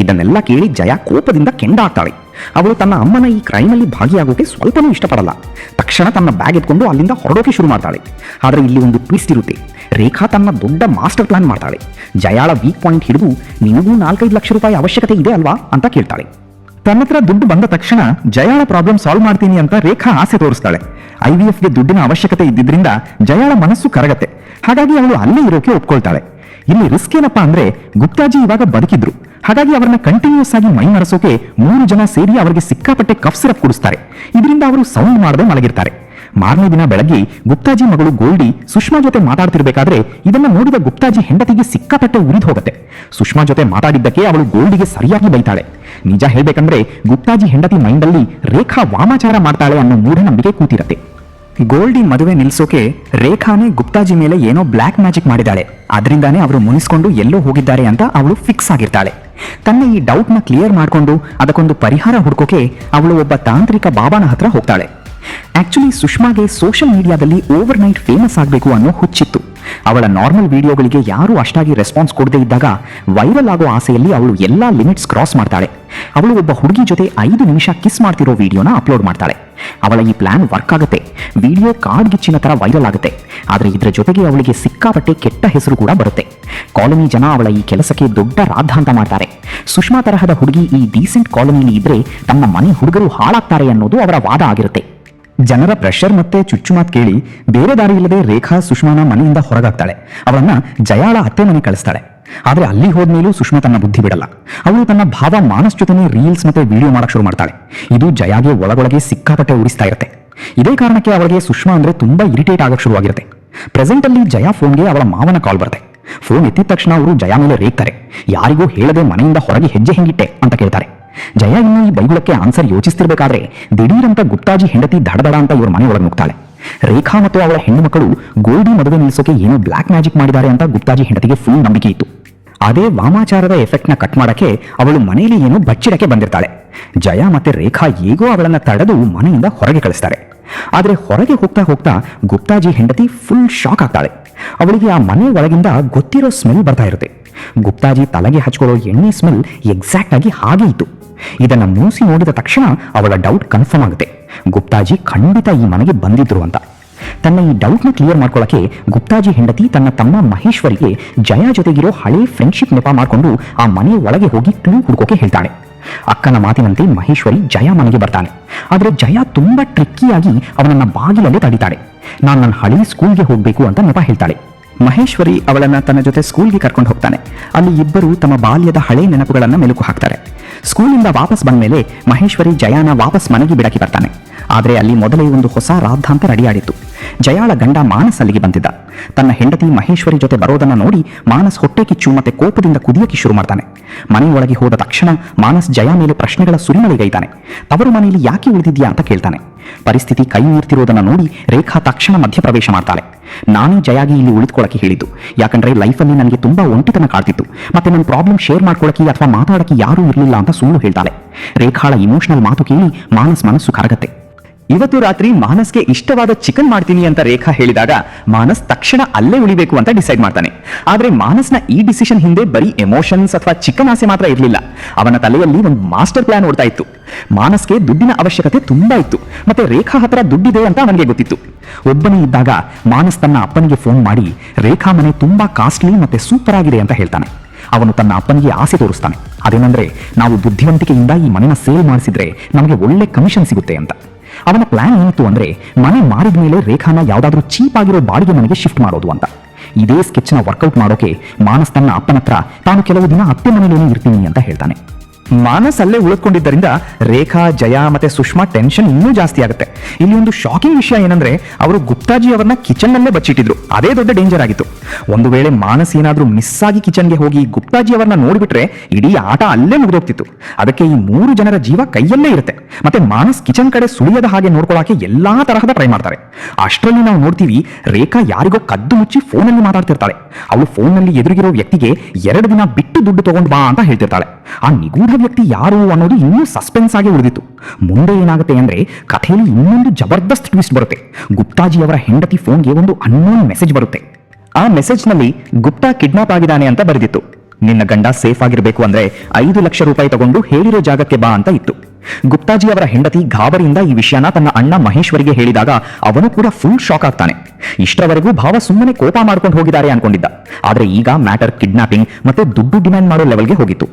ಇದನ್ನೆಲ್ಲ ಕೇಳಿ ಜಯ ಕೋಪದಿಂದ ಕೆಂಡಾಡ್ತಾಳೆ. ಅವಳು ತನ್ನ ಅಮ್ಮನ ಈ ಕ್ರೈಮಲ್ಲಿ ಭಾಗಿಯಾಗೋಕೆ ಸ್ವಲ್ಪನೂ ಇಷ್ಟಪಡಲ್ಲ. ತಕ್ಷಣ ತನ್ನ ಬ್ಯಾಗ್ ಎತ್ಕೊಂಡು ಅಲ್ಲಿಂದ ಹೊರಡೋಕೆ ಶುರು ಮಾಡ್ತಾಳೆ. ಆದರೆ ಇಲ್ಲಿ ಒಂದು ಟ್ವಿಸ್ಟ್ ಇರುತ್ತೆ. ರೇಖಾ ತನ್ನ ದೊಡ್ಡ ಮಾಸ್ಟರ್ ಪ್ಲಾನ್ ಮಾಡ್ತಾಳೆ. ಜಯಾಳ ವೀಕ್ ಪಾಯಿಂಟ್ ಹಿಡಿದು ನಿನಗೂ 4-5 ಲಕ್ಷ ರೂಪಾಯಿ ಅವಶ್ಯಕತೆ ಇದೆ ಅಲ್ವಾ ಅಂತ ಕೇಳ್ತಾಳೆ. ತನ್ನತ್ರ ದುಡ್ಡು ಬಂದ ತಕ್ಷಣ ಜಯಾಳ ಪ್ರಾಬ್ಲಮ್ ಸಾಲ್ವ್ ಮಾಡ್ತೀನಿ ಅಂತ ರೇಖಾ ಆಸೆ ತೋರಿಸ್ತಾಳೆ. IVFಗೆ ದುಡ್ಡಿನ ಅವಶ್ಯಕತೆ ಇದ್ದಿದ್ರಿಂದ ಜಯಾಳ ಮನಸ್ಸು ಕರಗತ್ತೆ. ಹಾಗಾಗಿ ಅವಳು ಅಲ್ಲೇ ಇರೋಕೆ ಒಪ್ಕೊಳ್ತಾಳೆ. ಇಲ್ಲಿ ರಿಸ್ಕ್ ಏನಪ್ಪಾ ಅಂದ್ರೆ ಗುಪ್ತಾಜಿ ಇವಾಗ ಬದುಕಿದ್ರು. ಹಾಗಾಗಿ ಅವರನ್ನ ಕಂಟಿನ್ಯೂಸ್ ಆಗಿ ಮೈ ಮರೆಸೋಕೆ 3 ಜನ ಸೇರಿ ಅವರಿಗೆ ಸಿಕ್ಕಾಪಟ್ಟೆ ಕಫ್ ಸಿರಪ್ ಕುಡಿಸ್ತಾರೆ. ಇದರಿಂದ ಅವರು ಸೌಂಡ್ ಮಾಡದೆ ಮಲಗಿರ್ತಾರೆ. ಮಾರನೇ ದಿನ ಬೆಳಗ್ಗೆ ಗುಪ್ತಾಜಿ ಮಗಳು ಗೋಲ್ಡಿ ಸುಷ್ಮಾ ಜೊತೆ ಮಾತಾಡ್ತಿರ್ಬೇಕಾದ್ರೆ ಇದನ್ನ ನೋಡಿದ ಗುಪ್ತಾಜಿ ಹೆಂಡತಿಗೆ ಸಿಕ್ಕಾಪಟ್ಟೆ ಉರಿದು ಹೋಗುತ್ತೆ. ಸುಷ್ಮಾ ಜೊತೆ ಮಾತಾಡಿದ್ದಕ್ಕೆ ಅವಳು ಗೋಲ್ಡಿಗೆ ಸರಿಯಾಗಿ ಬೈತಾಳೆ. ನಿಜ ಹೇಳ್ಬೇಕಂದ್ರೆ ಗುಪ್ತಾಜಿ ಹೆಂಡತಿ ಮೈಂಡಲ್ಲಿ ರೇಖಾ ವಾಮಾಚಾರ ಮಾಡ್ತಾಳೆ ಅನ್ನೋ ಮೂಢನಂಬಿಕೆ ಕೂತಿರತ್ತೆ. ಗೋಲ್ಡಿ ಮದುವೆ ನಿಲ್ಸೋಕೆ ರೇಖಾನೇ ಗುಪ್ತಾಜಿ ಮೇಲೆ ಏನೋ ಬ್ಲ್ಯಾಕ್ ಮ್ಯಾಜಿಕ್ ಮಾಡಿದಾಳೆ. ಅದರಿಂದಾನೇ ಅವರು ಮುನಿಸ್ಕೊಂಡು ಎಲ್ಲೋ ಹೋಗಿದ್ದಾರೆ ಅಂತ ಅವಳು ಫಿಕ್ಸ್ ಆಗಿರ್ತಾಳೆ. ತನ್ನ ಈ ಡೌಟ್ನ ಕ್ಲಿಯರ್ ಮಾಡಿಕೊಂಡು ಅದಕ್ಕೊಂದು ಪರಿಹಾರ ಹುಡ್ಕೋಕೆ ಅವಳು ಒಬ್ಬ ತಾಂತ್ರಿಕ ಬಾಬಾನ ಹತ್ರ ಹೋಗ್ತಾಳೆ. ಆಕ್ಚುಲಿ ಸುಷ್ಮಾಗೆ ಸೋಷಿಯಲ್ ಮೀಡಿಯಾದಲ್ಲಿ ಓವರ್ ನೈಟ್ ಫೇಮಸ್ ಆಗಬೇಕು ಅನ್ನೋ ಹುಚ್ಚಿತ್ತು. ಅವಳ ನಾರ್ಮಲ್ ವಿಡಿಯೋಗಳಿಗೆ ಯಾರೂ ಅಷ್ಟಾಗಿ ರೆಸ್ಪಾನ್ಸ್ ಕೊಡದೇ ಇದ್ದಾಗ ವೈರಲ್ ಆಗೋ ಆಸೆಯಲ್ಲಿ ಅವಳು ಎಲ್ಲಾ ಲಿಮಿಟ್ಸ್ ಕ್ರಾಸ್ ಮಾಡ್ತಾಳೆ. ಅವಳು ಒಬ್ಬ ಹುಡುಗಿ ಜೊತೆ 5 ನಿಮಿಷ ಕಿಸ್ ಮಾಡ್ತಿರೋ ವಿಡಿಯೋನ ಅಪ್ಲೋಡ್ ಮಾಡ್ತಾಳೆ. ಅವಳ ಈ ಪ್ಲಾನ್ ವರ್ಕ್ ಆಗುತ್ತೆ. ವಿಡಿಯೋ ಕಾಡ್ಗಿಚ್ಚಿನ ತರ ವೈರಲ್ ಆಗುತ್ತೆ. ಆದರೆ ಇದರ ಜೊತೆಗೆ ಅವಳಿಗೆ ಸಿಕ್ಕಾಪಟ್ಟೆ ಕೆಟ್ಟ ಹೆಸರು ಕೂಡ ಬರುತ್ತೆ. ಕಾಲೋನಿ ಜನ ಅವಳ ಈ ಕೆಲಸಕ್ಕೆ ದೊಡ್ಡ ರಾದ್ಧಾಂತ ಮಾಡ್ತಾರೆ. ಸುಷ್ಮಾ ತರಹದ ಹುಡುಗಿ ಈ ಡೀಸೆಂಟ್ ಕಾಲೋನಿಲಿ ಇದ್ರೆ ತಮ್ಮ ಮನೆ ಹುಡುಗರು ಹಾಳಾಗ್ತಾರೆ ಅನ್ನೋದು ಅವರ ವಾದ ಆಗಿರುತ್ತೆ. ಜನರ ಪ್ರೆಷರ್ ಮತ್ತೆ ಚುಚ್ಚುಮಾತ್ ಕೇಳಿ ಬೇರೆ ದಾರಿ ಇಲ್ಲದೆ ರೇಖಾ ಸುಷ್ಮಾನ ಮನೆಯಿಂದ ಹೊರಗಾಗ್ತಾಳೆ. ಅವಳನ್ನ ಜಯಾಳ ಅತ್ತೆ ಮನೆ ಕಳಿಸ್ತಾಳೆ. ಆದ್ರೆ ಅಲ್ಲಿ ಹೋದ್ಮೇಲೂ ಸುಷ್ಮಾ ತನ್ನ ಬುದ್ಧಿ ಬಿಡಲ್ಲ. ಅವಳು ತನ್ನ ಭಾವ ಮಾನಸ್ ಜೊತೆನೇ ರೀಲ್ಸ್ ಮತ್ತೆ ವಿಡಿಯೋ ಮಾಡಕ್ ಶುರು ಮಾಡ್ತಾಳೆ. ಇದು ಜಯಾಗೆ ಒಳಗೊಳಗೆ ಸಿಕ್ಕಾಪಟ್ಟೆ ಉರಿಸ್ತಾ ಇರುತ್ತೆ. ಇದೇ ಕಾರಣಕ್ಕೆ ಅವಳಿಗೆ ಸುಷ್ಮಾ ಅಂದ್ರೆ ತುಂಬಾ ಇರಿಟೇಟ್ ಆಗಕ್ ಶುರುವಾಗಿರುತ್ತೆ. ಪ್ರೆಸೆಂಟ್ ಅಲ್ಲಿ ಜಯಾ ಫೋನ್ಗೆ ಅವಳ ಮಾವನ ಕಾಲ್ ಬರುತ್ತೆ. ಫೋನ್ ಎತ್ತಿದ ತಕ್ಷಣ ಅವರು ಜಯಾ ಮೇಲೆ ರೇಗ್ತಾರೆ. ಯಾರಿಗೂ ಹೇಳದೆ ಮನೆಯಿಂದ ಹೊರಗೆ ಹೆಜ್ಜೆ ಹೆಂಗಿಟ್ಟೆ ಅಂತ ಕೇಳ್ತಾರೆ. ಜಯಾ ಇನ್ನು ಈ ಬೈಗುಳಕ್ಕೆ ಆನ್ಸರ್ ಯೋಚಿಸ್ತಿರ್ಬೇಕಾದ್ರೆ ದಿಢೀರಂತ ಗುಪ್ತಾಜಿ ಹೆಂಡತಿ ದಡದಡ ಅಂತ ಇವ್ರ ಮನೆ ಒಳಗೆ ನುಗ್ತಾಳೆ. ರೇಖಾ ಮತ್ತು ಅವಳ ಹೆಣ್ಣು ಮಕ್ಕಳು ಗೋಲ್ಡಿ ಮದುವೆ ನಿಲ್ಲಿಸೋಕೆ ಏನೋ ಬ್ಲ್ಯಾಕ್ ಮ್ಯಾಜಿಕ್ ಮಾಡಿದ್ದಾರೆ ಅಂತ ಗುಪ್ತಾಜಿ ಹೆಂಡತಿಗೆ ಫುಲ್ ನಂಬಿಕೆ ಇತ್ತು. ಅದೇ ವಾಮಾಚಾರದ ಎಫೆಕ್ಟ್ ನ ಕಟ್ ಮಾಡಕ್ಕೆ ಅವಳು ಮನೆಯಲ್ಲಿ ಏನೋ ಬಚ್ಚಿಡಕ್ಕೆ ಬಂದಿರ್ತಾಳೆ. ಜಯಾ ಮತ್ತೆ ರೇಖಾ ಹೇಗೋ ಅವಳನ್ನ ತಡೆದು ಮನೆಯಿಂದ ಹೊರಗೆ ಕಳಿಸ್ತಾರೆ. ಆದ್ರೆ ಹೊರಗೆ ಹೋಗ್ತಾ ಹೋಗ್ತಾ ಗುಪ್ತಾಜಿ ಹೆಂಡತಿ ಫುಲ್ ಶಾಕ್ ಆಗ್ತಾಳೆ. ಅವಳಿಗೆ ಆ ಮನೆ ಒಳಗಿಂದ ಗೊತ್ತಿರೋ ಸ್ಮೆಲ್ ಬರ್ತಾ ಇರುತ್ತೆ. ಗುಪ್ತಾಜಿ ತಲೆಗೆ ಹಚ್ಕೊಳ್ಳೋ ಎಣ್ಣೆ ಸ್ಮೆಲ್ ಎಕ್ಸಾಕ್ಟ್ ಆಗಿ ಹಾಗೆ ಇತ್ತು. ಇದನ್ನ ಮೂಸಿ ನೋಡಿದ ತಕ್ಷಣ ಅವಳ ಡೌಟ್ ಕನ್ಫರ್ಮ್ ಆಗುತ್ತೆ. ಗುಪ್ತಾಜಿ ಖಂಡಿತ ಈ ಮನೆಗೆ ಬಂದಿದ್ರು ಅಂತ. ತನ್ನ ಈ ಡೌಟ್ನ ಕ್ಲಿಯರ್ ಮಾಡ್ಕೊಳ್ಳಕ್ಕೆ ಗುಪ್ತಾಜಿ ಹೆಂಡತಿ ತನ್ನ ತಮ್ಮ ಮಹೇಶ್ವರಿಗೆ ಜಯಾ ಜೊತೆಗಿರೋ ಹಳೆ ಫ್ರೆಂಡ್ಶಿಪ್ ನೆಪ ಮಾಡಿಕೊಂಡು ಆ ಮನೆ ಒಳಗೆ ಹೋಗಿ ಕ್ಲೂ ಹುಡ್ಕೋಕೆ ಹೇಳ್ತಾಳೆ. ಅಕ್ಕನ ಮಾತಿನಂತೆ ಮಹೇಶ್ವರಿ ಜಯಾ ಮನೆಗೆ ಬರ್ತಾನೆ. ಆದರೆ ಜಯಾ ತುಂಬಾ ಟ್ರಿಕ್ಕಿಯಾಗಿ ಅವನನ್ನ ಬಾಗಿಲಲ್ಲೇ ತಡಿತಾಳೆ. ನಾನು ನನ್ನ ಹಳೆ ಸ್ಕೂಲ್ಗೆ ಹೋಗ್ಬೇಕು ಅಂತ ನೆಪ ಹೇಳ್ತಾಳೆ. ಮಹೇಶ್ವರಿ ಅವಳನ್ನ ತನ್ನ ಜೊತೆ ಸ್ಕೂಲ್ಗೆ ಕರ್ಕೊಂಡು ಹೋಗ್ತಾನೆ. ಅಲ್ಲಿ ಇಬ್ಬರು ತಮ್ಮ ಬಾಲ್ಯದ ಹಳೆ ನೆನಪುಗಳನ್ನ ಮೆಲುಕು ಹಾಕ್ತಾರೆ. ಸ್ಕೂಲಿಂದ ವಾಪಸ್ ಬಂದ ಮೇಲೆ ಮಹೇಶ್ವರಿ ಜಯಾನ ವಾಪಸ್ ಮನೆಗೆ ಬಿಡಕ್ಕೆ ಬರ್ತಾನೆ. ಆದರೆ ಅಲ್ಲಿ ಮೊದಲೇ ಒಂದು ಹೊಸ ರಾದ್ಧಾಂತ ರೆಡಿಯಾಡಿತ್ತು. ಜಯಾಳ ಗಂಡ ಮಾನಸ್ ಅಲ್ಲಿಗೆ ಬಂದಿದ್ದ. ತನ್ನ ಹೆಂಡತಿ ಮಹೇಶ್ವರಿ ಜೊತೆ ಬರೋದನ್ನ ನೋಡಿ ಮಾನಸ್ ಹೊಟ್ಟೆ ಕಿಚ್ಚು ಮತ್ತೆ ಕೋಪದಿಂದ ಕುದಿಯಕ್ಕೆ ಶುರು ಮಾಡ್ತಾನೆ. ಮನೆಯೊಳಗೆ ಹೋದ ತಕ್ಷಣ ಮಾನಸ್ ಜಯಾ ಮೇಲೆ ಪ್ರಶ್ನೆಗಳ ಸುರಿಮಳೆಗೈತಾನೆ. ತವರು ಮನೆಯಲ್ಲಿ ಯಾಕೆ ಉಳಿದಿದ್ಯಾ ಅಂತ ಕೇಳ್ತಾನೆ. ಪರಿಸ್ಥಿತಿ ಕೈ ಮೀರ್ತಿರೋದನ್ನ ನೋಡಿ ರೇಖಾ ತಕ್ಷಣ ಮಧ್ಯಪ್ರವೇಶ ಮಾಡ್ತಾಳೆ. ನಾನೇ ಜಯಾಗಿ ಇಲ್ಲಿ ಉಳಿದುಕೊಳ್ಳಕ್ಕೆ ಹೇಳಿದ್ದು. ಯಾಕಂದ್ರೆ ಲೈಫಲ್ಲಿ ನನಗೆ ತುಂಬಾ ಒಂಟಿತನ ಕಾಡ್ತಿತ್ತು. ಮತ್ತೆ ನನ್ನ ಪ್ರಾಬ್ಲಮ್ ಶೇರ್ ಮಾಡ್ಕೊಳ್ಳಕ್ಕೆ ಅಥವಾ ಮಾತಾಡಕ್ಕೆ ಯಾರೂ ಇರಲಿಲ್ಲ ಅಂತ ಸುಳ್ಳು ಹೇಳ್ತಾಳೆ. ರೇಖಾಳ ಇಮೋಷನಲ್ ಮಾತು ಕೇಳಿ ಮಾನಸ್ ಮನಸ್ಸು ಕರಗತ್ತೆ. ಇವತ್ತು ರಾತ್ರಿ ಮಾನಸ್ಗೆ ಇಷ್ಟವಾದ ಚಿಕನ್ ಮಾಡ್ತೀನಿ ಅಂತ ರೇಖಾ ಹೇಳಿದಾಗ ಮಾನಸ್ ತಕ್ಷಣ ಅಲ್ಲೇ ಉಳಿಬೇಕು ಅಂತ ಡಿಸೈಡ್ ಮಾಡ್ತಾನೆ. ಆದ್ರೆ ಮಾನಸ್ನ ಈ ಡಿಸಿಷನ್ ಹಿಂದೆ ಬರೀ ಎಮೋಷನ್ಸ್ ಅಥವಾ ಚಿಕನ್ ಆಸೆ ಮಾತ್ರ ಇರಲಿಲ್ಲ. ಅವನ ತಲೆಯಲ್ಲಿ ಒಂದು ಮಾಸ್ಟರ್ ಪ್ಲಾನ್ ಓಡ್ತಾ ಇತ್ತು. ಮಾನಸ್ಗೆ ದುಡ್ಡಿನ ಅವಶ್ಯಕತೆ ತುಂಬಾ ಇತ್ತು. ಮತ್ತೆ ರೇಖಾ ಹತ್ರ ದುಡ್ಡಿದೆ ಅಂತ ಅವನಿಗೆ ಗೊತ್ತಿತ್ತು. ಒಬ್ಬನೇ ಇದ್ದಾಗ ಮಾನಸ್ ತನ್ನ ಅಪ್ಪನಿಗೆ ಫೋನ್ ಮಾಡಿ ರೇಖಾ ಮನೆ ತುಂಬಾ ಕಾಸ್ಟ್ಲಿ ಮತ್ತೆ ಸೂಪರ್ ಆಗಿದೆ ಅಂತ ಹೇಳ್ತಾನೆ. ಅವನು ತನ್ನ ಅಪ್ಪನಿಗೆ ಆಸೆ ತೋರಿಸ್ತಾನೆ. ಅದೇನಂದ್ರೆ ನಾವು ಬುದ್ಧಿವಂತಿಕೆಯಿಂದ ಈ ಮನೆನ ಸೇಲ್ ಮಾಡಿಸಿದ್ರೆ ನಮಗೆ ಒಳ್ಳೆ ಕಮಿಷನ್ ಸಿಗುತ್ತೆ ಅಂತ. ಅವನ ಪ್ಲಾನ್ ಏನಿತ್ತು ಅಂದ್ರೆ ಮನೆ ಮಾರಿದ ಮೇಲೆ ರೇಖಾನ ಯಾವ್ದಾದ್ರೂ ಚೀಪ್ ಆಗಿರೋ ಬಾಡಿಗೆ ಮನೆಗೆ ಶಿಫ್ಟ್ ಮಾಡೋದು ಅಂತ. ಇದೇ ಸ್ಕೆಚ್ನ ವರ್ಕೌಟ್ ಮಾಡೋಕೆ ಮಾನಸ್ ತನ್ನ ಅಪ್ಪನ ಹತ್ರ ತಾನು ಕೆಲವು ದಿನ ಅತ್ತೆ ಮನೆಯಲ್ಲೇನೇ ಇರ್ತೀನಿ ಅಂತ ಹೇಳ್ತಾನೆ. ಮಾನಸ್ ಅಲ್ಲೇ ಉಳಿದುಕೊಂಡಿದ್ದರಿಂದ ರೇಖಾ, ಜಯ ಮತ್ತೆ ಸುಷ್ಮಾ ಟೆನ್ಷನ್ ಇನ್ನೂ ಜಾಸ್ತಿ ಆಗುತ್ತೆ. ಇಲ್ಲಿ ಒಂದು ಶಾಕಿಂಗ್ ವಿಷಯ ಏನಂದ್ರೆ, ಅವರು ಗುಪ್ತಾಜಿ ಅವರನ್ನ ಕಿಚನ್ ನಲ್ಲೇ ಬಚ್ಚಿಟ್ಟಿದ್ರು. ಅದೇ ದೊಡ್ಡ ಡೇಂಜರ್ ಆಗಿತ್ತು. ಒಂದು ವೇಳೆ ಮಾನಸ್ ಏನಾದ್ರೂ ಮಿಸ್ ಆಗಿ ಕಿಚನ್ಗೆ ಹೋಗಿ ಗುಪ್ತಾಜಿ ಅವರನ್ನ ನೋಡ್ಬಿಟ್ರೆ ಇಡೀ ಆಟ ಅಲ್ಲೇ ಮುಗಿದೋಗ್ತಿತ್ತು. ಅದಕ್ಕೆ ಈ 3 ಜನರ ಜೀವ ಕೈಯಲ್ಲೇ ಇರುತ್ತೆ. ಮತ್ತೆ ಮಾನಸ್ ಕಿಚನ್ ಕಡೆ ಸುಳಿಯದ ಹಾಗೆ ನೋಡ್ಕೊಳ್ಳೋಕೆ ಎಲ್ಲಾ ತರಹದ ಟ್ರೈ ಮಾಡ್ತಾರೆ. ಅಷ್ಟರಲ್ಲಿ ನಾವು ನೋಡ್ತೀವಿ, ರೇಖಾ ಯಾರಿಗೋ ಕದ್ದು ಮುಚ್ಚಿ ಫೋನಲ್ಲಿ ಮಾತಾಡ್ತಿರ್ತಾಳೆ. ಅವಳು ಫೋನ್ನಲ್ಲಿ ಎದುರಿಗಿರೋ ವ್ಯಕ್ತಿಗೆ 2 ದಿನ ಬಿಟ್ಟು ದುಡ್ಡು ತಗೊಂಡ್ ಬಾ ಅಂತ ಹೇಳ್ತಿರ್ತಾಳೆ. ಆ ನಿಗೂಢ ವ್ಯಕ್ತಿ ಯಾರು ಅನ್ನೋದು ಇನ್ನೂ ಸಸ್ಪೆನ್ಸ್ ಆಗಿ ಉಳಿದಿತ್ತು. ಮುಂದೆ ಏನಾಗುತ್ತೆ ಅಂದ್ರೆ, ಕಥೆಯಲ್ಲಿ ಇನ್ನೊಂದು ಜಬರ್ದಸ್ತ್ ಟ್ವಿಸ್ಟ್ ಬರುತ್ತೆ. ಗುಪ್ತಾಜಿ ಅವರ ಹೆಂಡತಿ ಫೋನ್ಗೆ ಒಂದು ಅನ್ನೋನ್ ಮೆಸೇಜ್ ಬರುತ್ತೆ. ಆ ಮೆಸೇಜ್ನಲ್ಲಿ ಗುಪ್ತಾ ಕಿಡ್ನಾಪ್ ಆಗಿದ್ದಾನೆ ಅಂತ ಬರೆದಿತ್ತು. ನಿನ್ನ ಗಂಡ ಸೇಫ್ ಆಗಿರಬೇಕು ಅಂದ್ರೆ 5 ಲಕ್ಷ ರೂಪಾಯಿ ತಗೊಂಡು ಹೇಳಿರೋ ಜಾಗಕ್ಕೆ ಬಾ ಅಂತ ಇತ್ತು. ಗುಪ್ತಾಜಿ ಅವರ ಹೆಂಡತಿ ಗಾಬರಿಯಿಂದ ಈ ವಿಷಯನ ತನ್ನ ಅಣ್ಣ ಮಹೇಶ್ವರಿಗೆ ಹೇಳಿದಾಗ ಅವನು ಕೂಡ ಫುಲ್ ಶಾಕ್ ಆಗ್ತಾನೆ. ಇಷ್ಟರವರೆಗೂ ಭಾವ ಸುಮ್ಮನೆ ಕೋಪ ಮಾಡ್ಕೊಂಡು ಹೋಗಿದ್ದಾರೆ ಅನ್ಕೊಂಡಿದ್ದ. ಆದ್ರೆ ಈಗ ಮ್ಯಾಟರ್ ಕಿಡ್ನಾಪಿಂಗ್ ಮತ್ತೆ ದುಡ್ಡು ಡಿಮ್ಯಾಂಡ್ ಮಾಡೋ ಲೆವೆಲ್ಗೆ ಹೋಗಿತ್ತು.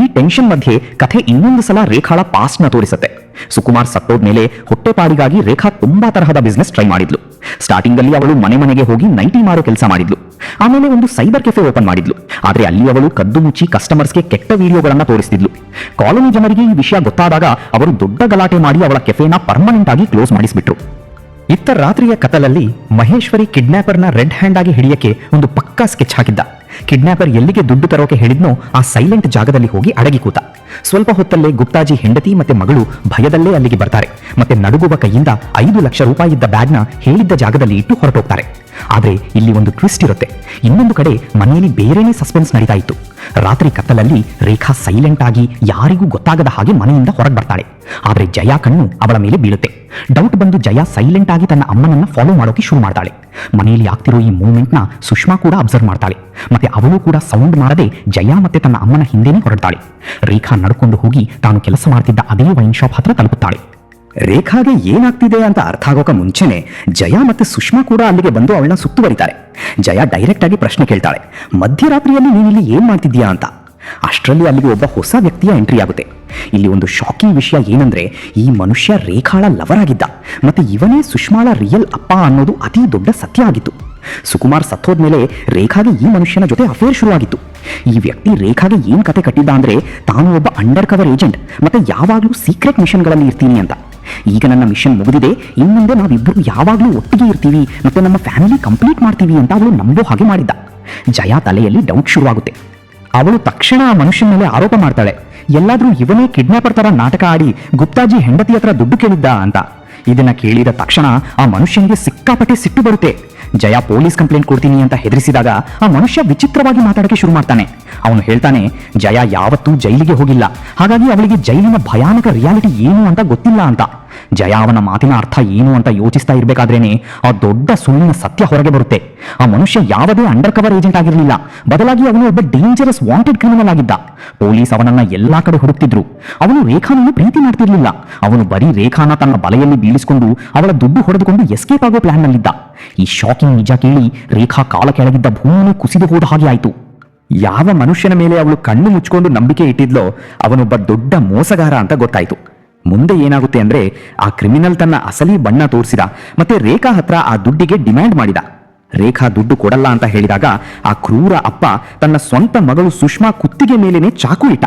ಈ ಟೆನ್ಷನ್ ಮಧ್ಯೆ ಕಥೆ ಇನ್ನೊಂದು ಸಲ ರೇಖಾಳ ಪಾಸ್ಟ್ ನ ತೋರಿಸುತ್ತೆ. ಸುಕುಮಾರ್ ಸತ್ತೋದ್ಮೇಲೆ ಹೊಟ್ಟೆಪಾಡಿಗಾಗಿ ರೇಖಾ ತುಂಬಾ ತರಹದ ಬಿಸ್ನೆಸ್ ಟ್ರೈ ಮಾಡಿದ್ಲು. ಸ್ಟಾರ್ಟಿಂಗ್ ಅಲ್ಲಿ ಅವಳು ಮನೆ ಮನೆಗೆ ಹೋಗಿ ನೈಟಿ ಮಾರೋ ಕೆಲಸ ಮಾಡಿದ್ಲು. ಆಮೇಲೆ ಒಂದು ಸೈಬರ್ ಕೆಫೆ ಓಪನ್ ಮಾಡಿದ್ಲು. ಆದ್ರೆ ಅಲ್ಲಿ ಅವಳು ಕದ್ದು ಮುಚ್ಚಿ ಕಸ್ಟಮರ್ಸ್ಗೆ ಕೆಟ್ಟ ವಿಡಿಯೋಗಳನ್ನ ತೋರಿಸ್ತಿದ್ಲು. ಕಾಲೋನಿ ಜನರಿಗೆ ಈ ವಿಷಯ ಗೊತ್ತಾದಾಗ ಅವರು ದೊಡ್ಡ ಗಲಾಟೆ ಮಾಡಿ ಅವಳ ಕೆಫೆನ ಪರ್ಮನೆಂಟ್ ಆಗಿ ಕ್ಲೋಸ್ ಮಾಡಿಸ್ಬಿಟ್ರು. ಇತ್ತ ರಾತ್ರಿಯ ಕತಲಲ್ಲಿ ಮಹೇಶ್ವರಿ ಕಿಡ್ನಾಪರ್ನ ರೆಡ್ ಹ್ಯಾಂಡ್ ಆಗಿ ಹಿಡಿಯಕ್ಕೆ ಒಂದು ಪಕ್ಕಾ ಸ್ಕೆಚ್ ಹಾಕಿದ್ದ. ಕಿಡ್ನಾಪರ್ ಎಲ್ಲಿಗೆ ದುಡ್ಡು ತರೋಕೆ ಹೇಳಿದ್ನೋ ಆ ಸೈಲೆಂಟ್ ಜಾಗದಲ್ಲಿ ಹೋಗಿ ಅಡಗಿ ಕೂತ. ಸ್ವಲ್ಪ ಹೊತ್ತಲ್ಲೇ ಗುಪ್ತಾಜಿ ಹೆಂಡತಿ ಮತ್ತೆ ಮಗಳು ಭಯದಲ್ಲೇ ಅಲ್ಲಿಗೆ ಬರ್ತಾರೆ. ಮತ್ತೆ ನಡುಗುವ ಕೈಯಿಂದ 5 ಲಕ್ಷ ರೂಪಾಯಿ ಇದ್ದ ಬ್ಯಾಗ್ನ ಹೇಳಿದ್ದ ಜಾಗದಲ್ಲಿ ಇಟ್ಟು ಹೊರಟೋಗ್ತಾರೆ. ಆದ್ರೆ ಇಲ್ಲಿ ಒಂದು ಟ್ವಿಸ್ಟ್ ಇರುತ್ತೆ. ಇನ್ನೊಂದು ಕಡೆ ಮನೆಯಲ್ಲಿ ಬೇರೆನೇ ಸಸ್ಪೆನ್ಸ್ ನಡೀತಾ ಇತ್ತು. ರಾತ್ರಿ ಕತ್ತಲಲ್ಲಿ ರೇಖಾ ಸೈಲೆಂಟ್ ಆಗಿ ಯಾರಿಗೂ ಗೊತ್ತಾಗದ ಹಾಗೆ ಮನೆಯಿಂದ ಹೊರಗೆ ಬರ್ತಾಳೆ. ಆದ್ರೆ ಜಯ ಕಣ್ಣು ಅವಳ ಮೇಲೆ ಬೀಳುತ್ತೆ. ಡೌಟ್ ಬಂದು ಜಯ ಸೈಲೆಂಟ್ ಆಗಿ ತನ್ನ ಅಮ್ಮನನ್ನ ಫಾಲೋ ಮಾಡೋಕೆ ಶುರು ಮಾಡ್ತಾಳೆ. ಮನೆಯಲ್ಲಿ ಆಗ್ತಿರೋ ಈ ಮೂವ್ಮೆಂಟ್ನ ಸುಷ್ಮಾ ಕೂಡ ಅಬ್ಸರ್ವ್ ಮಾಡ್ತಾಳೆ. ಮತ್ತೆ ಅವಳು ಕೂಡ ಸೌಂಡ್ ಮಾಡದೆ ಜಯ ಮತ್ತೆ ತನ್ನ ಅಮ್ಮನ ಹಿಂದೆನೇ ಹೊರಡ್ತಾಳೆ. ರೇಖಾ ನಡ್ಕೊಂಡು ಹೋಗಿ ತಾನು ಕೆಲಸ ಮಾಡ್ತಿದ್ದ ಅದೇ ವೈನ್ ಶಾಪ್ ಹತ್ರ ತಲುಪುತ್ತಾಳೆ. ರೇಖಾಗೆ ಏನಾಗ್ತಿದೆ ಅಂತ ಅರ್ಥ ಆಗೋಕ ಮುಂಚೆನೆ ಜಯ ಮತ್ತೆ ಸುಷ್ಮಾ ಕೂಡ ಅಲ್ಲಿಗೆ ಬಂದು ಅವಳನ್ನ ಸುತ್ತುವರಿತಾರೆ. ಜಯ ಡೈರೆಕ್ಟ್ ಆಗಿ ಪ್ರಶ್ನೆ ಕೇಳ್ತಾಳೆ, ಮಧ್ಯರಾತ್ರಿಯಲ್ಲಿ ನೀನಿಲ್ಲಿ ಏನ್ ಮಾಡ್ತಿದ್ಯಾ ಅಂತ. ಅಷ್ಟರಲ್ಲಿ ಅಲ್ಲಿಗೆ ಒಬ್ಬ ಹೊಸ ವ್ಯಕ್ತಿಯ ಎಂಟ್ರಿ ಆಗುತ್ತೆ. ಇಲ್ಲಿ ಒಂದು ಶಾಕಿಂಗ್ ವಿಷಯ ಏನಂದ್ರೆ, ಈ ಮನುಷ್ಯ ರೇಖಾಳ ಲವರ್ ಆಗಿದ್ದ. ಮತ್ತೆ ಇವನೇ ಸುಷ್ಮಾಳ ರಿಯಲ್ ಅಪ್ಪ ಅನ್ನೋದು ಅತಿ ದೊಡ್ಡ ಸತ್ಯ ಆಗಿತ್ತು. ಸುಕುಮಾರ್ ಸತ್ತೋದ್ಮೇಲೆ ರೇಖಾಗೆ ಈ ಮನುಷ್ಯನ ಜೊತೆ ಅಫೇರ್ ಶುರುವಾಗಿತ್ತು. ಈ ವ್ಯಕ್ತಿ ರೇಖಾಗೆ ಏನ್ ಕತೆ ಕಟ್ಟಿದ್ದ ಅಂದ್ರೆ, ತಾನು ಒಬ್ಬ ಅಂಡರ್ ಕವರ್ ಏಜೆಂಟ್ ಮತ್ತೆ ಯಾವಾಗ್ಲೂ ಸೀಕ್ರೆಟ್ ಮಿಷನ್ಗಳಲ್ಲಿ ಇರ್ತೀನಿ ಅಂತ. ಈಗ ನನ್ನ ಮಿಷನ್ ಮುಗಿದಿದೆ, ಇನ್ಮುಂದೆ ನಾವಿಬ್ಬರು ಯಾವಾಗ್ಲೂ ಒಟ್ಟಿಗೆ ಇರ್ತೀವಿ ಮತ್ತೆ ನಮ್ಮ ಫ್ಯಾಮಿಲಿ ಕಂಪ್ಲೀಟ್ ಮಾಡ್ತೀವಿ ಅಂತ ಅವಳು ನಂಬೋ ಹಾಗೆ ಮಾಡಿದ್ದ. ಜಯ ತಲೆಯಲ್ಲಿ ಡೌಟ್ ಶುರುವಾಗುತ್ತೆ. ಅವಳು ತಕ್ಷಣ ಆ ಮನುಷ್ಯನ ಮೇಲೆ ಆರೋಪ ಮಾಡ್ತಾಳೆ, ಎಲ್ಲಾದ್ರೂ ಇವನೇ ಕಿಡ್ನಾಪರ್ ತರ ನಾಟಕ ಆಡಿ ಗುಪ್ತಾಜಿ ಹೆಂಡತಿ ಹತ್ರ ದುಡ್ಡು ಕೇಳಿದ್ದ ಅಂತ. ಇದನ್ನ ಕೇಳಿದ ತಕ್ಷಣ ಆ ಮನುಷ್ಯನಿಗೆ ಸಿಕ್ಕಾಪಟ್ಟೆ ಸಿಟ್ಟು ಬರುತ್ತೆ. ಜಯ ಪೊಲೀಸ್ ಕಂಪ್ಲೇಂಟ್ ಕೊಡ್ತೀನಿ ಅಂತ ಹೆದರಿಸಿದಾಗ ಆ ಮನುಷ್ಯ ವಿಚಿತ್ರವಾಗಿ ಮಾತಾಡಕ್ಕೆ ಶುರು ಮಾಡ್ತಾನೆ. ಅವನು ಹೇಳ್ತಾನೆ, ಜಯ ಯಾವತ್ತೂ ಜೈಲಿಗೆ ಹೋಗಿಲ್ಲ, ಹಾಗಾಗಿ ಅವಳಿಗೆ ಜೈಲಿನ ಭಯಾನಕ ರಿಯಾಲಿಟಿ ಏನು ಅಂತ ಗೊತ್ತಿಲ್ಲ ಅಂತ. ಜಯ ಅವನ ಮಾತಿನ ಅರ್ಥ ಏನು ಅಂತ ಯೋಚಿಸ್ತಾ ಇರ್ಬೇಕಾದ್ರೇನೆ ಆ ದೊಡ್ಡ ಸುಳ್ಳಿನ ಸತ್ಯ ಹೊರಗೆ ಬರುತ್ತೆ. ಆ ಮನುಷ್ಯ ಯಾವುದೇ ಅಂಡರ್ ಕವರ್ ಏಜೆಂಟ್ ಆಗಿರಲಿಲ್ಲ, ಬದಲಾಗಿ ಅವನು ಒಬ್ಬ ಡೇಂಜರಸ್ ವಾಂಟೆಡ್ ಕ್ರಿಮಿನಲ್ ಆಗಿದ್ದ. ಪೊಲೀಸ್ ಅವನನ್ನ ಎಲ್ಲಾ ಕಡೆ ಹುಡುಕ್ತಿದ್ರು. ಅವನು ರೇಖಾನನ್ನು ಪ್ರೀತಿ ಮಾಡ್ತಿರ್ಲಿಲ್ಲ. ಅವನು ಬರೀ ರೇಖಾನ ತನ್ನ ಬಲೆಯಲ್ಲಿ ಬೀಳಿಸಿಕೊಂಡು ಅವಳ ದುಡ್ಡು ಹೊಡೆದುಕೊಂಡು ಎಸ್ಕೇಪ್ ಆಗೋ ಪ್ಲಾನ್ ನಲ್ಲಿದ್ದ. ಈ ಶಾಕಿಂಗ್ ನಿಜ ಕೇಳಿ ರೇಖಾ ಕಾಲ ಕೆಳಗಿದ್ದ ಭೂಮಿನೇ ಕುಸಿದು ಹೋದ ಹಾಗೆ ಆಯ್ತು. ಯಾವ ಮನುಷ್ಯನ ಮೇಲೆ ಅವಳು ಕಣ್ಣು ಮುಚ್ಕೊಂಡು ನಂಬಿಕೆ ಇಟ್ಟಿದ್ಲೋ ಅವನೊಬ್ಬ ದೊಡ್ಡ ಮೋಸಗಾರ ಅಂತ ಗೊತ್ತಾಯ್ತು. ಮುಂದೆ ಏನಾಗುತ್ತೆ ಅಂದ್ರೆ, ಆ ಕ್ರಿಮಿನಲ್ ತನ್ನ ಅಸಲಿ ಬಣ್ಣ ತೋರಿಸಿದ ಮತ್ತೆ ರೇಖಾ ಹತ್ರ ಆ ದುಡ್ಡಿಗೆ ಡಿಮ್ಯಾಂಡ್ ಮಾಡಿದ. ರೇಖಾ ದುಡ್ಡು ಕೊಡಲ್ಲ ಅಂತ ಹೇಳಿದಾಗ ಆ ಕ್ರೂರ ಅಪ್ಪ ತನ್ನ ಸ್ವಂತ ಮಗಳು ಸುಷ್ಮಾ ಕುತ್ತಿಗೆ ಮೇಲೇನೆ ಚಾಕು ಇಟ್ಟ.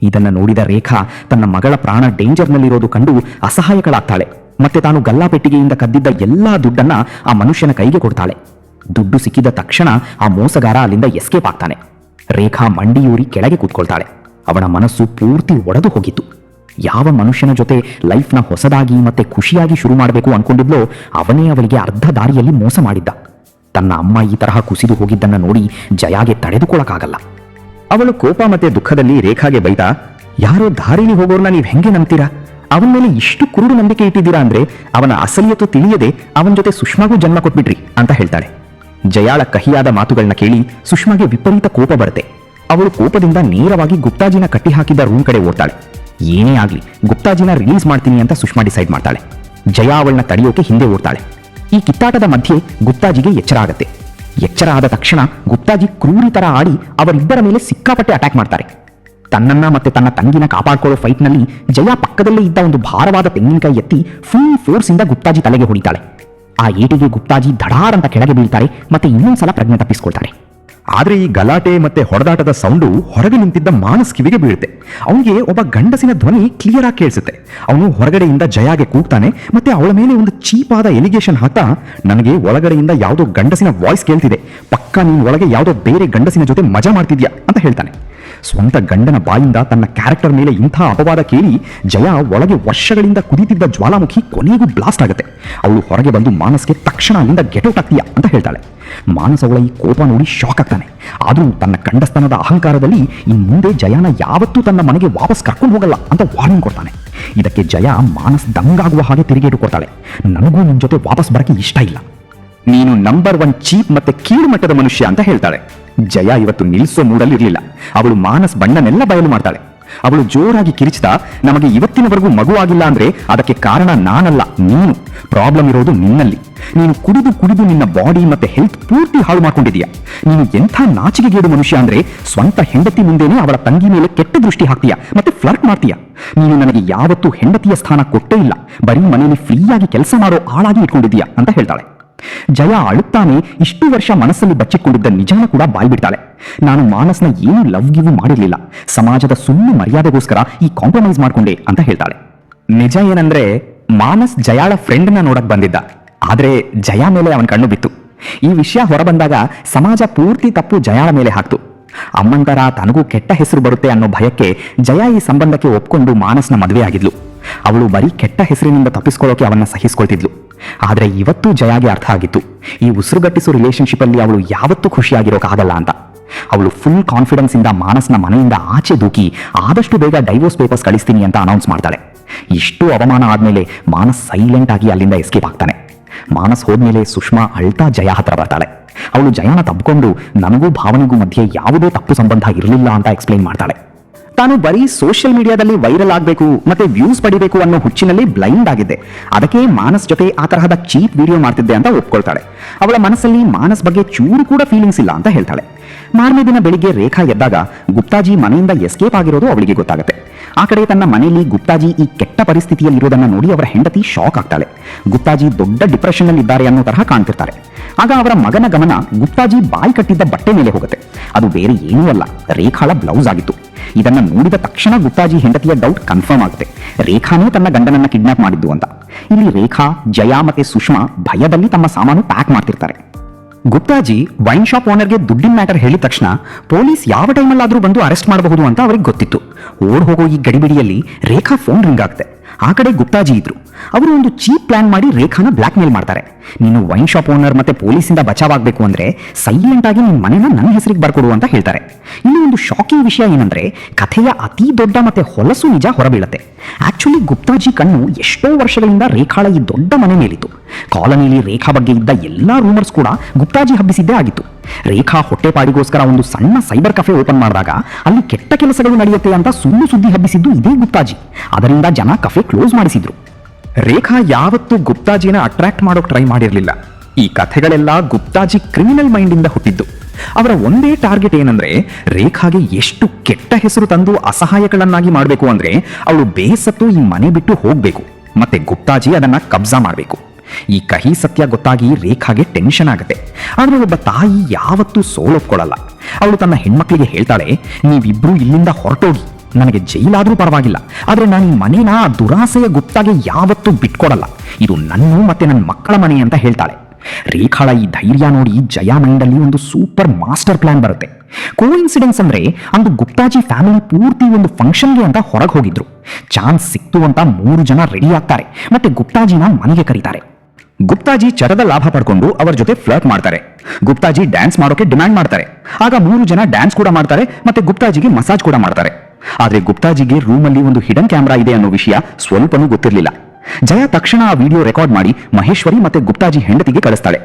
ಇದನ್ನ ನೋಡಿದ ರೇಖಾ ತನ್ನ ಮಗಳ ಪ್ರಾಣ ಡೇಂಜರ್ನಲ್ಲಿರೋದು ಕಂಡು ಅಸಹಾಯಕಳಾಗ್ತಾಳೆ. ಮತ್ತೆ ತಾನು ಗಲ್ಲಾಪೆಟ್ಟಿಗೆಯಿಂದ ಕದ್ದಿದ್ದ ಎಲ್ಲಾ ದುಡ್ಡನ್ನ ಆ ಮನುಷ್ಯನ ಕೈಗೆ ಕೊಡ್ತಾಳೆ. ದುಡ್ಡು ಸಿಕ್ಕಿದ ತಕ್ಷಣ ಆ ಮೋಸಗಾರ ಅಲ್ಲಿಂದ ಎಸ್ಕೇಪ್ ಆಗ್ತಾನೆ. ರೇಖಾ ಮಂಡಿಯೂರಿ ಕೆಳಗೆ ಕೂತ್ಕೊಳ್ತಾಳೆ. ಅವಳ ಮನಸ್ಸು ಪೂರ್ತಿ ಒಡೆದು ಹೋಗಿತ್ತು. ಯಾವ ಮನುಷ್ಯನ ಜೊತೆ ಲೈಫ್ನ ಹೊಸದಾಗಿ ಮತ್ತೆ ಖುಷಿಯಾಗಿ ಶುರು ಮಾಡಬೇಕು ಅನ್ಕೊಂಡಿದ್ಲೋ ಅವನೇ ಅವಳಿಗೆ ಅರ್ಧ ದಾರಿಯಲ್ಲಿ ಮೋಸ ಮಾಡಿದ್ದ. ತನ್ನ ಅಮ್ಮ ಈ ತರಹ ಕುಸಿದು ಹೋಗಿದ್ದನ್ನ ನೋಡಿ ಜಯಾಗೆ ತಡೆದುಕೊಳ್ಳಕ್ಕಾಗಲ್ಲ. ಅವಳು ಕೋಪ ಮತ್ತೆ ದುಃಖದಲ್ಲಿ ರೇಖಾಗೆ ಬೈತಾ, ಯಾರೋ ದಾರಿಲಿ ಹೋಗೋರ್ನ ನೀವು ಹೆಂಗೆ ನಂಬ್ತೀರಾ? ಅವನ ಮೇಲೆ ಇಷ್ಟು ಕುರುಡು ನಂಬಿಕೆ ಇಟ್ಟಿದ್ದೀರಾ ಅಂದ್ರೆ ಅವನ ಅಸಲಿಯತ್ತು ತಿಳಿಯದೆ ಅವನ ಜೊತೆ ಸುಷ್ಮಾಗೂ ಜನ್ಮ ಕೊಟ್ಬಿಟ್ರಿ ಅಂತ ಹೇಳ್ತಾಳೆ. ಜಯಾಳ ಕಹಿಯಾದ ಮಾತುಗಳನ್ನ ಕೇಳಿ ಸುಷ್ಮಾಗೆ ವಿಪರೀತ ಕೋಪ ಬರುತ್ತೆ. ಅವಳು ಕೋಪದಿಂದ ನೇರವಾಗಿ ಗುಪ್ತಾಜಿನ ಕಟ್ಟಿ ಹಾಕಿದ್ದ ರೂಮ್ ಕಡೆ ಓಡ್ತಾಳೆ. ಏನೇ ಆಗ್ಲಿ ಗುಪ್ತಾಜಿನ ರಿಲೀಸ್ ಮಾಡ್ತೀನಿ ಅಂತ ಸುಷ್ಮಾ ಡಿಸೈಡ್ ಮಾಡ್ತಾಳೆ. ಜಯ ಅವಳನ್ನ ತಡೆಯೋಕೆ ಹಿಂದೆ ಓಡ್ತಾಳೆ. ಈ ಕಿತ್ತಾಟದ ಮಧ್ಯೆ ಗುಪ್ತಾಜಿಗೆ ಎಚ್ಚರ ಆಗತ್ತೆ. ಎಚ್ಚರ ಆದ ತಕ್ಷಣ ಗುಪ್ತಾಜಿ ಕ್ರೂರಿ ತರ ಆಡಿ ಅವರಿಬ್ಬರ ಮೇಲೆ ಸಿಕ್ಕಾಪಟ್ಟೆ ಅಟ್ಯಾಕ್ ಮಾಡ್ತಾರೆ. ತನ್ನನ್ನ ಮತ್ತೆ ತನ್ನ ತಂಗಿನ ಕಾಪಾಡ್ಕೊಳ್ಳೋ ಫೈಟ್ನಲ್ಲಿ ಜಯ ಪಕ್ಕದಲ್ಲೇ ಇದ್ದ ಒಂದು ಭಾರವಾದ ತೆಂಗಿನಕಾಯಿ ಎತ್ತಿ ಫುಲ್ ಫೋರ್ಸ್ ಇಂದ ಗುಪ್ತಾಜಿ ತಲೆಗೆ ಹೊಡಿತಾಳೆ. ಆ ಏಟಿಗೆ ಗುಪ್ತಾಜಿ ಧಡಾರ್ ಅಂತ ಕೆಳಗೆ ಬೀಳ್ತಾರೆ ಮತ್ತೆ ಇನ್ನೊಂದ್ಸಲ ಪ್ರಜ್ಞೆ ತಪ್ಪಿಸ್ಕೊಳ್ತಾರೆ. ಆದ್ರೆ ಈ ಗಲಾಟೆ ಮತ್ತೆ ಹೊಡೆದಾಟದ ಸೌಂಡು ಹೊರಗೆ ನಿಂತಿದ್ದ ಮಾನಸ್ ಕಿವಿಗೆ ಬೀಳುತ್ತೆ. ಅವನಿಗೆ ಒಬ್ಬ ಗಂಡಸಿನ ಧ್ವನಿ ಕ್ಲಿಯರ್ ಆಗಿ ಕೇಳಿಸುತ್ತೆ. ಅವನು ಹೊರಗಡೆಯಿಂದ ಜಯಾಗೆ ಕೂಗ್ತಾನೆ ಮತ್ತೆ ಅವಳ ಮೇಲೆ ಒಂದು ಚೀಪಾದ ಎಲಿಗೇಷನ್ ಹಾಕ್ತಾ, ನನಗೆ ಒಳಗಡೆಯಿಂದ ಯಾವುದೋ ಗಂಡಸಿನ ವಾಯ್ಸ್ ಕೇಳ್ತಿದೆ, ಪಕ್ಕ ನೀನು ಒಳಗೆ ಯಾವುದೋ ಬೇರೆ ಗಂಡಸಿನ ಜೊತೆ ಮಜಾ ಮಾಡ್ತಿದ್ಯಾ ಅಂತ ಹೇಳ್ತಾನೆ. ಸ್ವಂತ ಗಂಡನ ಬಾಯಿಂದ ತನ್ನ ಕ್ಯಾರೆಕ್ಟರ್ ಮೇಲೆ ಇಂಥ ಅಪವಾದ ಕೇಳಿ ಜಯ ಒಳಗೆ ವರ್ಷಗಳಿಂದ ಕುದಿತಿದ್ದ ಜ್ವಾಲಾಮುಖಿ ಕೊನೆಗೂ ಬ್ಲಾಸ್ಟ್ ಆಗುತ್ತೆ. ಅವಳು ಹೊರಗೆ ಬಂದು ಮಾನಸ್ಗೆ ತಕ್ಷಣ ಅಲ್ಲಿಂದ ಗೆಟೌಟ್ ಆಗ್ತೀಯಾ ಅಂತ ಹೇಳ್ತಾಳೆ. ಮಾನಸ್ ಅವಳ ಈ ಕೋಪ ನೋಡಿ ಶಾಕ್ ಆಗ್ತಾನೆ. ಆದರೂ ತನ್ನ ಗಂಡಸ್ತನದ ಅಹಂಕಾರದಲ್ಲಿ ಇನ್ನು ಮುಂದೆ ಜಯಾನ ಯಾವತ್ತೂ ತನ್ನ ಮನೆಗೆ ವಾಪಸ್ ಕರ್ಕೊಂಡು ಹೋಗಲ್ಲ ಅಂತ ವಾರ್ನಿಂಗ್ ಕೊಡ್ತಾನೆ. ಇದಕ್ಕೆ ಜಯ ಮಾನಸ್ ದಂಗಾಗುವ ಹಾಗೆ ತಿರುಗೇಟು ಕೊಡ್ತಾಳೆ. ನನಗೂ ನಿನ್ನ ಜೊತೆ ವಾಪಸ್ ಬರಕ್ಕೆ ಇಷ್ಟ ಇಲ್ಲ, ನೀನು ನಂಬರ್ 1 ಚೀಪ್ ಮತ್ತೆ ಕೀಳು ಮಟ್ಟದ ಮನುಷ್ಯ ಅಂತ ಹೇಳ್ತಾಳೆ. ಜಯ ಇವತ್ತು ನಿಲ್ಲಿಸೋ ಮೂಡಲ್ಲಿ ಇರಲಿಲ್ಲ. ಅವಳು ಮಾನಸ್ ಬಣ್ಣನೆಲ್ಲ ಬಯಲು ಮಾಡ್ತಾಳೆ. ಅವಳು ಜೋರಾಗಿ ಕಿರಿಚ್ತಾ, ನಮಗೆ ಇವತ್ತಿನವರೆಗೂ ಮಗುವಾಗಿಲ್ಲ ಅಂದ್ರೆ ಅದಕ್ಕೆ ಕಾರಣ ನಾನಲ್ಲ, ನೀನು. ಪ್ರಾಬ್ಲಮ್ ಇರೋದು ನಿನ್ನಲ್ಲಿ. ನೀನು ಕುಡಿದು ಕುಡಿದು ನಿನ್ನ ಬಾಡಿ ಮತ್ತೆ ಹೆಲ್ತ್ ಪೂರ್ತಿ ಹಾಳು ಮಾಡ್ಕೊಂಡಿದೀಯ. ನೀನು ಎಂಥ ನಾಚಿಕೆಗೇಡು ಮನುಷ್ಯ ಅಂದ್ರೆ ಸ್ವಂತ ಹೆಂಡತಿ ಮುಂದೆನೇ ಅವಳ ತಂಗಿ ಮೇಲೆ ಕೆಟ್ಟ ದೃಷ್ಟಿ ಹಾಕ್ತೀಯ ಮತ್ತೆ ಫ್ಲರ್ಟ್ ಮಾಡ್ತೀಯ. ನೀನು ನನಗೆ ಯಾವತ್ತೂ ಹೆಂಡತಿಯ ಸ್ಥಾನ ಕೊಟ್ಟೇ ಇಲ್ಲ, ಬರೀ ಮನೆಯಲ್ಲಿ ಫ್ರೀಯಾಗಿ ಕೆಲಸ ಮಾಡೋ ಆಳಾಗಿ ಇಟ್ಕೊಂಡಿದ್ದೀಯಾ ಅಂತ ಹೇಳ್ತಾಳೆ. ಜಯ ಅಳುತ್ತಾನೆ ಇಷ್ಟು ವರ್ಷ ಮನಸ್ಸಲ್ಲಿ ಬಚ್ಚಿಟ್ಕೊಂಡಿದ್ದ ನಿಜಾನ ಕೂಡ ಬಾಯ್ಬಿಡ್ತಾಳೆ. ನಾನು ಮಾನಸ್ನ ಏನು ಲವ್ ಗಿವ್ ಮಾಡಿರ್ಲಿಲ್ಲ, ಸಮಾಜದ ಸುಳ್ಳು ಮರ್ಯಾದೆಗೋಸ್ಕರ ಈ ಕಾಂಪ್ರಮೈಸ್ ಮಾಡ್ಕೊಂಡೆ ಅಂತ ಹೇಳ್ತಾಳೆ. ನಿಜ ಏನಂದ್ರೆ ಮಾನಸ್ ಜಯಾಳ ಫ್ರೆಂಡ್ನ ನೋಡಕ್ ಬಂದಿದ್ದ, ಆದ್ರೆ ಜಯ ಮೇಲೆ ಅವನ ಕಣ್ಣು ಬಿತ್ತು. ಈ ವಿಷಯ ಹೊರಬಂದಾಗ ಸಮಾಜ ಪೂರ್ತಿ ತಪ್ಪು ಜಯಾಳ ಮೇಲೆ ಹಾಕ್ತು. ಅಮ್ಮಂತರ ತನಗೂ ಕೆಟ್ಟ ಹೆಸರು ಬರುತ್ತೆ ಅನ್ನೋ ಭಯಕ್ಕೆ ಜಯ ಈ ಸಂಬಂಧಕ್ಕೆ ಒಪ್ಕೊಂಡು ಮಾನಸ್ನ ಮದುವೆ ಆಗಿದ್ಲು. ಅವಳು ಬರೀ ಕೆಟ್ಟ ಹೆಸರಿನಿಂದ ತಪ್ಪಿಸ್ಕೊಳ್ಳೋಕೆ ಅವನ್ನ ಸಹಿಸ್ಕೊಳ್ತಿದ್ಲು. ಆದ್ರೆ ಇವತ್ತು ಜಯಾಗೆ ಅರ್ಥ ಆಗಿತ್ತು, ಈ ಉಸಿರುಗಟ್ಟಿಸೋ ರಿಲೇಶನ್ಶಿಪ್ ಅಲ್ಲಿ ಅವಳು ಯಾವತ್ತೂ ಖುಷಿಯಾಗಿರೋಕ್ಕಾಗಲ್ಲ ಅಂತ. ಅವಳು ಫುಲ್ ಕಾನ್ಫಿಡೆನ್ಸ್ ಇಂದ ಮಾನಸ್ನ ಮನೆಯಿಂದ ಆಚೆ ದೂಕಿ ಆದಷ್ಟು ಬೇಗ ಡೈವೋರ್ಸ್ ಪೇಪರ್ಸ್ ಕಳಿಸ್ತೀನಿ ಅಂತ ಅನೌನ್ಸ್ ಮಾಡ್ತಾಳೆ. ಇಷ್ಟು ಅವಮಾನ ಆದ್ಮೇಲೆ ಮಾನಸ್ ಸೈಲೆಂಟ್ ಆಗಿ ಅಲ್ಲಿಂದ ಎಸ್ಕೇಪ್ ಆಗ್ತಾನೆ. ಮಾನಸ್ ಹೋದ್ಮೇಲೆ ಸುಷ್ಮಾ ಅಳ್ತಾ ಜಯ ಹತ್ರ ಬರ್ತಾಳೆ. ಅವಳು ಜಯನ ತಬ್ಕೊಂಡು ನನಗೂ ಭಾವನೆಗೂ ಮಧ್ಯೆ ಯಾವುದೇ ತಪ್ಪು ಸಂಬಂಧ ಇರಲಿಲ್ಲ ಅಂತ ಎಕ್ಸ್ಪ್ಲೈನ್ ಮಾಡ್ತಾಳೆ. ತಾನು ಬರೀ ಸೋಷಿಯಲ್ ಮೀಡಿಯಾದಲ್ಲಿ ವೈರಲ್ ಆಗಬೇಕು ಮತ್ತೆ ವ್ಯೂಸ್ ಪಡಿಬೇಕು ಅನ್ನೋ ಹುಚ್ಚಿನಲ್ಲಿ ಬ್ಲೈಂಡ್ ಆಗಿದ್ದೆ, ಅದಕ್ಕೆ ಮಾನಸ್ ಜೊತೆ ಆ ತರಹದ ಚೀಪ್ ವಿಡಿಯೋ ಮಾಡ್ತಿದ್ದೆ ಅಂತ ಒಪ್ಕೊಳ್ತಾಳೆ. ಅವಳ ಮನಸ್ಸಲ್ಲಿ ಮಾನಸ್ ಬಗ್ಗೆ ಚೂರು ಕೂಡ ಫೀಲಿಂಗ್ಸ್ ಇಲ್ಲ ಅಂತ ಹೇಳ್ತಾಳೆ. ಮಾರನೇ ದಿನ ಬೆಳಿಗ್ಗೆ ರೇಖಾ ಎದ್ದಾಗ ಗುಪ್ತಾಜಿ ಮನೆಯಿಂದ ಎಸ್ಕೇಪ್ ಆಗಿರೋದು ಅವಳಿಗೆ ಗೊತ್ತಾಗುತ್ತೆ. ಆ ಕಡೆ ತನ್ನ ಮನೆಯಲ್ಲಿ ಗುಪ್ತಾಜಿ ಈ ಕೆಟ್ಟ ಪರಿಸ್ಥಿತಿಯಲ್ಲಿರೋದನ್ನ ನೋಡಿ ಅವರ ಹೆಂಡತಿ ಶಾಕ್ ಆಗ್ತಾಳೆ. ಗುಪ್ತಾಜಿ ದೊಡ್ಡ ಡಿಪ್ರೆಷನ್ ಅಲ್ಲಿ ಇದ್ದಾರೆ ಅನ್ನೋ ತರಹ ಕಾಣ್ತಿರ್ತಾರೆ. ಆಗ ಅವರ ಮಗನ ಗಮನ ಗುಪ್ತಾಜಿ ಬಾಯಿ ಕಟ್ಟಿದ್ದ ಬಟ್ಟೆ ಮೇಲೆ ಹೋಗುತ್ತೆ. ಅದು ಬೇರೆ ಏನೂ ಅಲ್ಲ, ರೇಖಾಳ ಬ್ಲೌಸ್ ಆಗಿತ್ತು. ಇದನ್ನ ನೋಡಿದ ತಕ್ಷಣ ಗುಪ್ತಾಜಿ ಹೆಂಡತಿಯ ಡೌಟ್ ಕನ್ಫರ್ಮ್ ಆಗುತ್ತೆ, ರೇಖಾನೇ ತನ್ನ ಗಂಡನನ್ನ ಕಿಡ್ನಾಪ್ ಮಾಡಿದ್ದು ಅಂತ. ಇಲ್ಲಿ ರೇಖಾ, ಜಯ ಮತ್ತೆ ಸುಷ್ಮಾ ಭಯದಲ್ಲಿ ತಮ್ಮ ಸಾಮಾನು ಪ್ಯಾಕ್ ಮಾಡ್ತಿರ್ತಾರೆ. ಗುಪ್ತಾಜಿ ವೈನ್ ಶಾಪ್ ಓನರ್ಗೆ ದುಡ್ಡಿನ ಮ್ಯಾಟರ್ ಹೇಳಿದ ತಕ್ಷಣ ಪೊಲೀಸ್ ಯಾವ ಟೈಮಲ್ಲಾದ್ರೂ ಬಂದು ಅರೆಸ್ಟ್ ಮಾಡಬಹುದು ಅಂತ ಅವ್ರಿಗೆ ಗೊತ್ತಿತ್ತು. ಓಡ್ ಹೋಗೋ ಈ ಗಡಿಬಿಡಿಯಲ್ಲಿ ರೇಖಾ ಫೋನ್ ರಿಂಗ್ ಆಗುತ್ತೆ. ಆ ಕಡೆ ಗುಪ್ತಾಜಿ ಇದ್ರು. ಅವರು ಒಂದು ಚೀಪ್ ಪ್ಲಾನ್ ಮಾಡಿ ರೇಖಾನ ಬ್ಲಾಕ್ ಮೇಲ್ ಮಾಡ್ತಾರೆ. ನೀನು ವೈನ್ ಶಾಪ್ ಓನರ್ ಮತ್ತೆ ಪೊಲೀಸಿಂದ ಬಚಾವಾಗಬೇಕು ಅಂದ್ರೆ ಸೈಲೆಂಟ್ ಆಗಿ ನಿನ್ನ ಮನೆನ ನನ್ನ ಹೆಸರಿಗೆ ಬರ್ಕೊಡು ಅಂತ ಹೇಳ್ತಾರೆ. ಇನ್ನು ಒಂದು ಶಾಕಿಂಗ್ ವಿಷಯ ಏನಂದ್ರೆ ಕಥೆಯ ಅತಿ ದೊಡ್ಡ ಮತ್ತೆ ಹೊಲಸು ನಿಜ ಹೊರಬೀಳುತ್ತೆ. ಆಕ್ಚುಲಿ ಗುಪ್ತಾಜಿ ಕಣ್ಣು ಎಷ್ಟೋ ವರ್ಷಗಳಿಂದ ರೇಖಾಳ ಈ ದೊಡ್ಡ ಮನೆ ಮೇಲಿತ್ತು. ಕಾಲೋನಿಲಿ ರೇಖಾ ಬಗ್ಗೆ ಇದ್ದ ಎಲ್ಲಾ ರೂಮರ್ಸ್ ಕೂಡ ಗುಪ್ತಾಜಿ ಹಬ್ಬಿಸಿದ್ದೇ ಆಗಿತ್ತು. ರೇಖಾ ಹೊಟ್ಟೆಪಾಡಿಗೋಸ್ಕರ ಒಂದು ಸಣ್ಣ ಸೈಬರ್ ಕಫೆ ಓಪನ್ ಮಾಡಿದಾಗ ಅಲ್ಲಿ ಕೆಟ್ಟ ಕೆಲಸಗಳು ನಡೆಯುತ್ತೆ ಅಂತ ಸುಳ್ಳು ಸುದ್ದಿ ಹಬ್ಬಿಸಿದ್ದು ಇದೇ ಗುಪ್ತಾಜಿ. ಅದರಿಂದ ಜನ ಕಫೆ ಕ್ಲೋಸ್ ಮಾಡಿಸಿದ್ರು. ರೇಖಾ ಯಾವತ್ತೂ ಗುಪ್ತಾಜಿನ ಅಟ್ರಾಕ್ಟ್ ಮಾಡೋಕ್ ಟ್ರೈ ಮಾಡಿರಲಿಲ್ಲ. ಈ ಕಥೆಗಳೆಲ್ಲ ಗುಪ್ತಾಜಿ ಕ್ರಿಮಿನಲ್ ಮೈಂಡ್ ಇಂದ ಹುಟ್ಟಿದ್ದು. ಅವರ ಒಂದೇ ಟಾರ್ಗೆಟ್ ಏನಂದ್ರೆ ರೇಖಾಗೆ ಎಷ್ಟು ಕೆಟ್ಟ ಹೆಸರು ತಂದು ಅಸಹಾಯಕಳನ್ನಾಗಿ ಮಾಡಬೇಕು ಅಂದ್ರೆ ಅವಳು ಬೇಸತ್ತು ಈ ಮನೆ ಬಿಟ್ಟು ಹೋಗ್ಬೇಕು, ಮತ್ತೆ ಗುಪ್ತಾಜಿ ಅದನ್ನ ಕಬ್ಜಾ ಮಾಡಬೇಕು. ಈ ಕಹಿ ಸತ್ಯ ಗೊತ್ತಾಗಿ ರೇಖಾಗೆ ಟೆನ್ಷನ್ ಆಗುತ್ತೆ. ಆದ್ರೆ ಒಬ್ಬ ತಾಯಿ ಯಾವತ್ತೂ ಸೋಲೊಪ್ಕೊಳ್ಳಲ್ಲ. ಅವಳು ತನ್ನ ಹೆಣ್ಮಕ್ಳಿಗೆ ಹೇಳ್ತಾಳೆ, ನೀವಿಬ್ರು ಇಲ್ಲಿಂದ ಹೊರಟೋಗಿ, ನನಗೆ ಜೈಲಾದ್ರೂ ಪರವಾಗಿಲ್ಲ, ಆದ್ರೆ ನಾನು ಈ ಮನೇನ ದುರಾಸೆಯ ಗುಪ್ತಾಗೆ ಯಾವತ್ತೂ ಬಿಟ್ಕೊಡಲ್ಲ. ಇದು ನನ್ನ ಮತ್ತೆ ನನ್ನ ಮಕ್ಕಳ ಮನೆ ಅಂತ ಹೇಳ್ತಾಳೆ. ರೇಖಾಳ ಈ ಧೈರ್ಯ ನೋಡಿ ಜಯ ಮೈಂಡಲ್ಲಿ ಒಂದು ಸೂಪರ್ ಮಾಸ್ಟರ್ ಪ್ಲಾನ್ ಬರುತ್ತೆ. ಕೋಇನ್ಸಿಡೆನ್ಸ್ ಅಂದ್ರೆ ಅಂದು ಗುಪ್ತಾಜಿ ಫ್ಯಾಮಿಲಿ ಪೂರ್ತಿ ಒಂದು ಫಂಕ್ಷನ್ಗೆ ಅಂತ ಹೊರಗೆ ಹೋಗಿದ್ರು. ಚಾನ್ಸ್ ಸಿಕ್ತು ಅಂತ 3 ಜನ ರೆಡಿ ಆಗ್ತಾರೆ ಮತ್ತೆ ಗುಪ್ತಾಜಿನ ಮನೆಗೆ ಕರೀತಾರೆ. ಗುಪ್ತಾಜಿ ಚರದ ಲಾಭ ಪಡ್ಕೊಂಡು ಅವರ ಜೊತೆ ಫ್ಲರ್ಟ್ ಮಾಡ್ತಾರೆ. ಗುಪ್ತಾಜಿ ಡ್ಯಾನ್ಸ್ ಮಾಡೋಕೆ ಡಿಮ್ಯಾಂಡ್ ಮಾಡ್ತಾರೆ. ಆಗ 3 ಜನ ಡ್ಯಾನ್ಸ್ ಕೂಡ ಮಾಡ್ತಾರೆ ಮತ್ತೆ ಗುಪ್ತಾಜಿಗೆ ಮಸಾಜ್ ಕೂಡ ಮಾಡ್ತಾರೆ. ಆದ್ರೆ ಗುಪ್ತಾಜಿಗೆ ರೂಮಲ್ಲಿ ಒಂದು ಹಿಡನ್ ಕ್ಯಾಮೆರಾ ಇದೆ ಅನ್ನೋ ವಿಷಯ ಸ್ವಲ್ಪನೂ ಗೊತ್ತಿರಲಿಲ್ಲ. ಜಯ ತಕ್ಷಣ ಆ ವಿಡಿಯೋ ರೆಕಾರ್ಡ್ ಮಾಡಿ ಮಹೇಶ್ವರಿ ಮತ್ತೆ ಗುಪ್ತಾಜಿ ಹೆಂಡತಿಗೆ ಕಳಿಸ್ತಾಳೆ.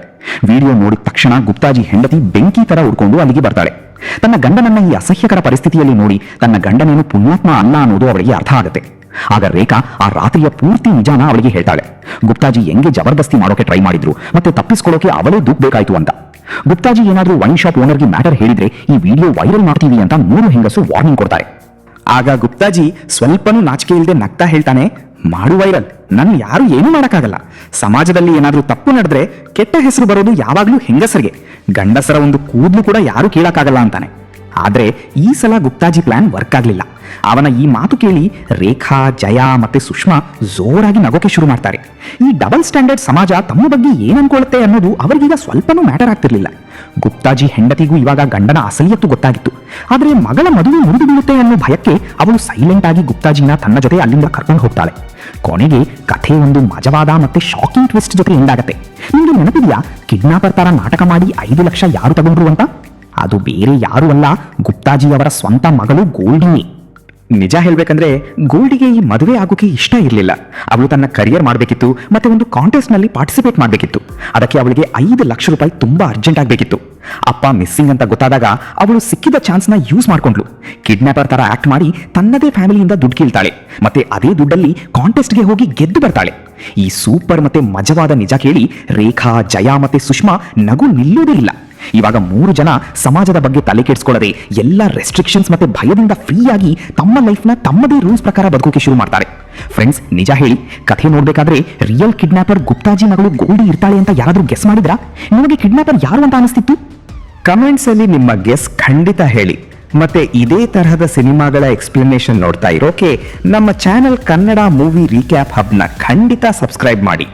ವಿಡಿಯೋ ನೋಡಿದ ತಕ್ಷಣ ಗುಪ್ತಾಜಿ ಹೆಂಡತಿ ಬೆಂಕಿ ತರ ಉಡ್ಕೊಂಡು ಅಲ್ಲಿಗೆ ಬರ್ತಾಳೆ. ತನ್ನ ಗಂಡನನ್ನ ಈ ಅಸಹ್ಯಕರ ಪರಿಸ್ಥಿತಿಯಲ್ಲಿ ನೋಡಿ ತನ್ನ ಗಂಡನೇನು ಪುಣ್ಯಾತ್ಮ ಅಲ್ಲ ಅನ್ನೋದು ಅವಳಿಗೆ ಅರ್ಥ ಆಗುತ್ತೆ. ಆಗ ರೇಖಾ ಆ ರಾತ್ರಿಯ ಪೂರ್ತಿ ನಿಜಾನ ಅವಳಿಗೆ ಹೇಳ್ತಾಳೆ. ಗುಪ್ತಾಜಿ ಹೆಂಗೆ ಜಬರ್ದಸ್ತಿ ಮಾಡೋಕೆ ಟ್ರೈ ಮಾಡಿದ್ರು ಮತ್ತೆ ತಪ್ಪಿಸ್ಕೊಳ್ಳೋಕೆ ಅವಳೇ ದುಗ್ಬೇಕಾಯ್ತು ಅಂತ. ಗುಪ್ತಾಜಿ ಏನಾದ್ರೂ ವೈನ್ ಶಾಪ್ ಓನರ್ಗೆ ಮ್ಯಾಟರ್ ಹೇಳಿದ್ರೆ ಈ ವಿಡಿಯೋ ವೈರಲ್ ಮಾಡ್ತೀವಿ ಅಂತ 3 ಹೆಂಗಸು ವಾರ್ನಿಂಗ್ ಕೊಡ್ತಾರೆ. ಆಗ ಗುಪ್ತಾಜಿ ಸ್ವಲ್ಪನೂ ನಾಚಿಕೆ ಇಲ್ಲದೆ ನಗ್ತಾ ಹೇಳ್ತಾನೆ, ಮಾಡು ವೈರಲ್, ನನ್ ಯಾರು ಏನೂ ಮಾಡಕ್ಕಾಗಲ್ಲ, ಸಮಾಜದಲ್ಲಿ ಏನಾದ್ರೂ ತಪ್ಪು ನಡೆದ್ರೆ ಕೆಟ್ಟ ಹೆಸರು ಬರೋದು ಯಾವಾಗ್ಲೂ ಹೆಂಗಸರಿಗೆ, ಗಂಡಸರ ಒಂದು ಕೂದಲು ಕೂಡ ಯಾರು ಕೀಳಕ್ಕಾಗಲ್ಲ ಅಂತಾನೆ. ಆದ್ರೆ ಈ ಸಲ ಗುಪ್ತಾಜಿ ಪ್ಲಾನ್ ವರ್ಕ್ ಆಗ್ಲಿಲ್ಲ. ಅವನ ಈ ಮಾತು ಕೇಳಿ ರೇಖಾ, ಜಯಾ ಮತ್ತೆ ಸುಷ್ಮಾ ಜೋರಾಗಿ ನಗೋಕೆ ಶುರು ಮಾಡ್ತಾರೆ. ಈ ಡಬಲ್ ಸ್ಟ್ಯಾಂಡರ್ಡ್ ಸಮಾಜ ತಮ್ಮ ಬಗ್ಗೆ ಏನ್ ಅನ್ಕೊಳ್ಳುತ್ತೆ ಅನ್ನೋದು ಅವರಿಗೀಗ ಸ್ವಲ್ಪನೂ ಮ್ಯಾಟರ್ ಆಗ್ತಿರ್ಲಿಲ್ಲ. ಗುಪ್ತಾಜಿ ಹೆಂಡತಿಗೂ ಇವಾಗ ಗಂಡನ ಅಸಲಿಯತ್ತು ಗೊತ್ತಾಗಿತ್ತು. ಆದ್ರೆ ಮಗಳ ಮದುವೆ ಮುರಿದು ಬೀಳುತ್ತೆ ಅನ್ನೋ ಭಯಕ್ಕೆ ಅವಳು ಸೈಲೆಂಟ್ ಆಗಿ ಗುಪ್ತಾಜಿನ ತನ್ನ ಜೊತೆ ಅಲ್ಲಿಂದ ಕರ್ಕೊಂಡು ಹೋಗ್ತಾಳೆ. ಕೊನೆಗೆ ಕಥೆ ಒಂದು ಮಜವಾದ ಮತ್ತೆ ಶಾಕಿಂಗ್ ಟ್ವಿಸ್ಟ್ ಜೊತೆ ಎಂದಾಗತ್ತೆ. ನಿಮ್ಗೆ ನೆನಪಿದೆಯಾ, ಕಿಡ್ನಾಪರ್ ತರ ನಾಟಕ ಮಾಡಿ 5 ಲಕ್ಷ ಯಾರು ತಗೊಂಡ್ರು ಅಂತ? ಅದು ಬೇರೆ ಯಾರು ಅಲ್ಲ, ಗುಪ್ತಾಜಿ ಅವರ ಸ್ವಂತ ಮಗಳು ಗೋಲ್ಡಿನಿ. ನಿಜ ಹೇಳ್ಬೇಕಂದ್ರೆ ಗೋಲ್ಡಿಗೆ ಈ ಮದುವೆ ಆಗೋಕೆ ಇಷ್ಟ ಇರಲಿಲ್ಲ. ಅವಳು ತನ್ನ ಕರಿಯರ್ ಮಾಡಬೇಕಿತ್ತು, ಮತ್ತೆ ಒಂದು ಕಾಂಟೆಸ್ಟ್ ನಲ್ಲಿ ಪಾರ್ಟಿಸಿಪೇಟ್ ಮಾಡಬೇಕಿತ್ತು. ಅದಕ್ಕೆ ಅವಳಿಗೆ 5 ಲಕ್ಷ ರೂಪಾಯಿ ತುಂಬಾ ಅರ್ಜೆಂಟ್ ಆಗಬೇಕಿತ್ತು. ಅಪ್ಪ ಮಿಸ್ಸಿಂಗ್ ಅಂತ ಗೊತ್ತಾದಾಗ ಅವಳು ಸಿಕ್ಕಿದ ಚಾನ್ಸ್ನ ಯೂಸ್ ಮಾಡ್ಕೊಂಡ್ಲು. ಕಿಡ್ನಾಪರ್ ತರ ಆಕ್ಟ್ ಮಾಡಿ ತನ್ನದೇ ಫ್ಯಾಮಿಲಿಯಿಂದ ದುಡ್ಡು ಕೀಳ್ತಾಳೆ, ಮತ್ತೆ ಅದೇ ದುಡ್ಡಲ್ಲಿ ಕಾಂಟೆಸ್ಟ್ಗೆ ಹೋಗಿ ಗೆದ್ದು ಬರ್ತಾಳೆ. ಈ ಸೂಪರ್ ಮತ್ತೆ ಮಜವಾದ ನಿಜ ಕೇಳಿ ರೇಖಾ, ಜಯಾ ಮತ್ತೆ ಸುಷ್ಮಾ ನಗು ನಿಲ್ಲೋದೇ ಇಲ್ಲ. ಇವಾಗ 3 ಜನ ಸಮಾಜದ ಬಗ್ಗೆ ತಲೆ ಕೆಡಿಸ್ಕೊಳ್ಳದೆ ಎಲ್ಲ ರೆಸ್ಟ್ರಿಕ್ಷನ್ಸ್ ಮತ್ತೆ ಭಯದಿಂದ ಫ್ರೀ ಆಗಿ ತಮ್ಮ ಲೈಫ್ನ ತಮ್ಮದೇ ರೂಲ್ಸ್ ಪ್ರಕಾರ ಬದುಕೋಕೆ ಶುರು ಮಾಡ್ತಾರೆ. ಫ್ರೆಂಡ್ಸ್, ನಿಜ ಹೇಳಿ, ಕಥೆ ನೋಡ್ಬೇಕಾದ್ರೆ ರಿಯಲ್ ಕಿಡ್ನಾಪರ್ ಗುಪ್ತಾಜಿ ಮಗಳು ಗೋಲ್ಡಿ ಇರ್ತಾಳೆ ಅಂತ ಯಾರಾದ್ರೂ ಗೆಸ್ ಮಾಡಿದ್ರಾ? ನಿಮಗೆ ಕಿಡ್ನಾಪರ್ ಯಾರು ಅಂತ ಅನಿಸ್ತಿತ್ತು? ಕಮೆಂಟ್ಸ್ ಅಲ್ಲಿ ನಿಮ್ಮ ಗೆಸ್ ಖಂಡಿತ ಹೇಳಿ. ಮತ್ತೆ ಇದೇ ತರಹದ ಸಿನಿಮಾಗಳ ಎಕ್ಸ್ಪ್ಲನೇಷನ್ ನೋಡ್ತಾ ಇರೋಕೆ ನಮ್ಮ ಚಾನೆಲ್ ಕನ್ನಡ ಮೂವಿ ರೀಕ್ಯಾಪ್ ಹಬ್ನ ಖಂಡಿತ ಸಬ್ಸ್ಕ್ರೈಬ್ ಮಾಡಿ.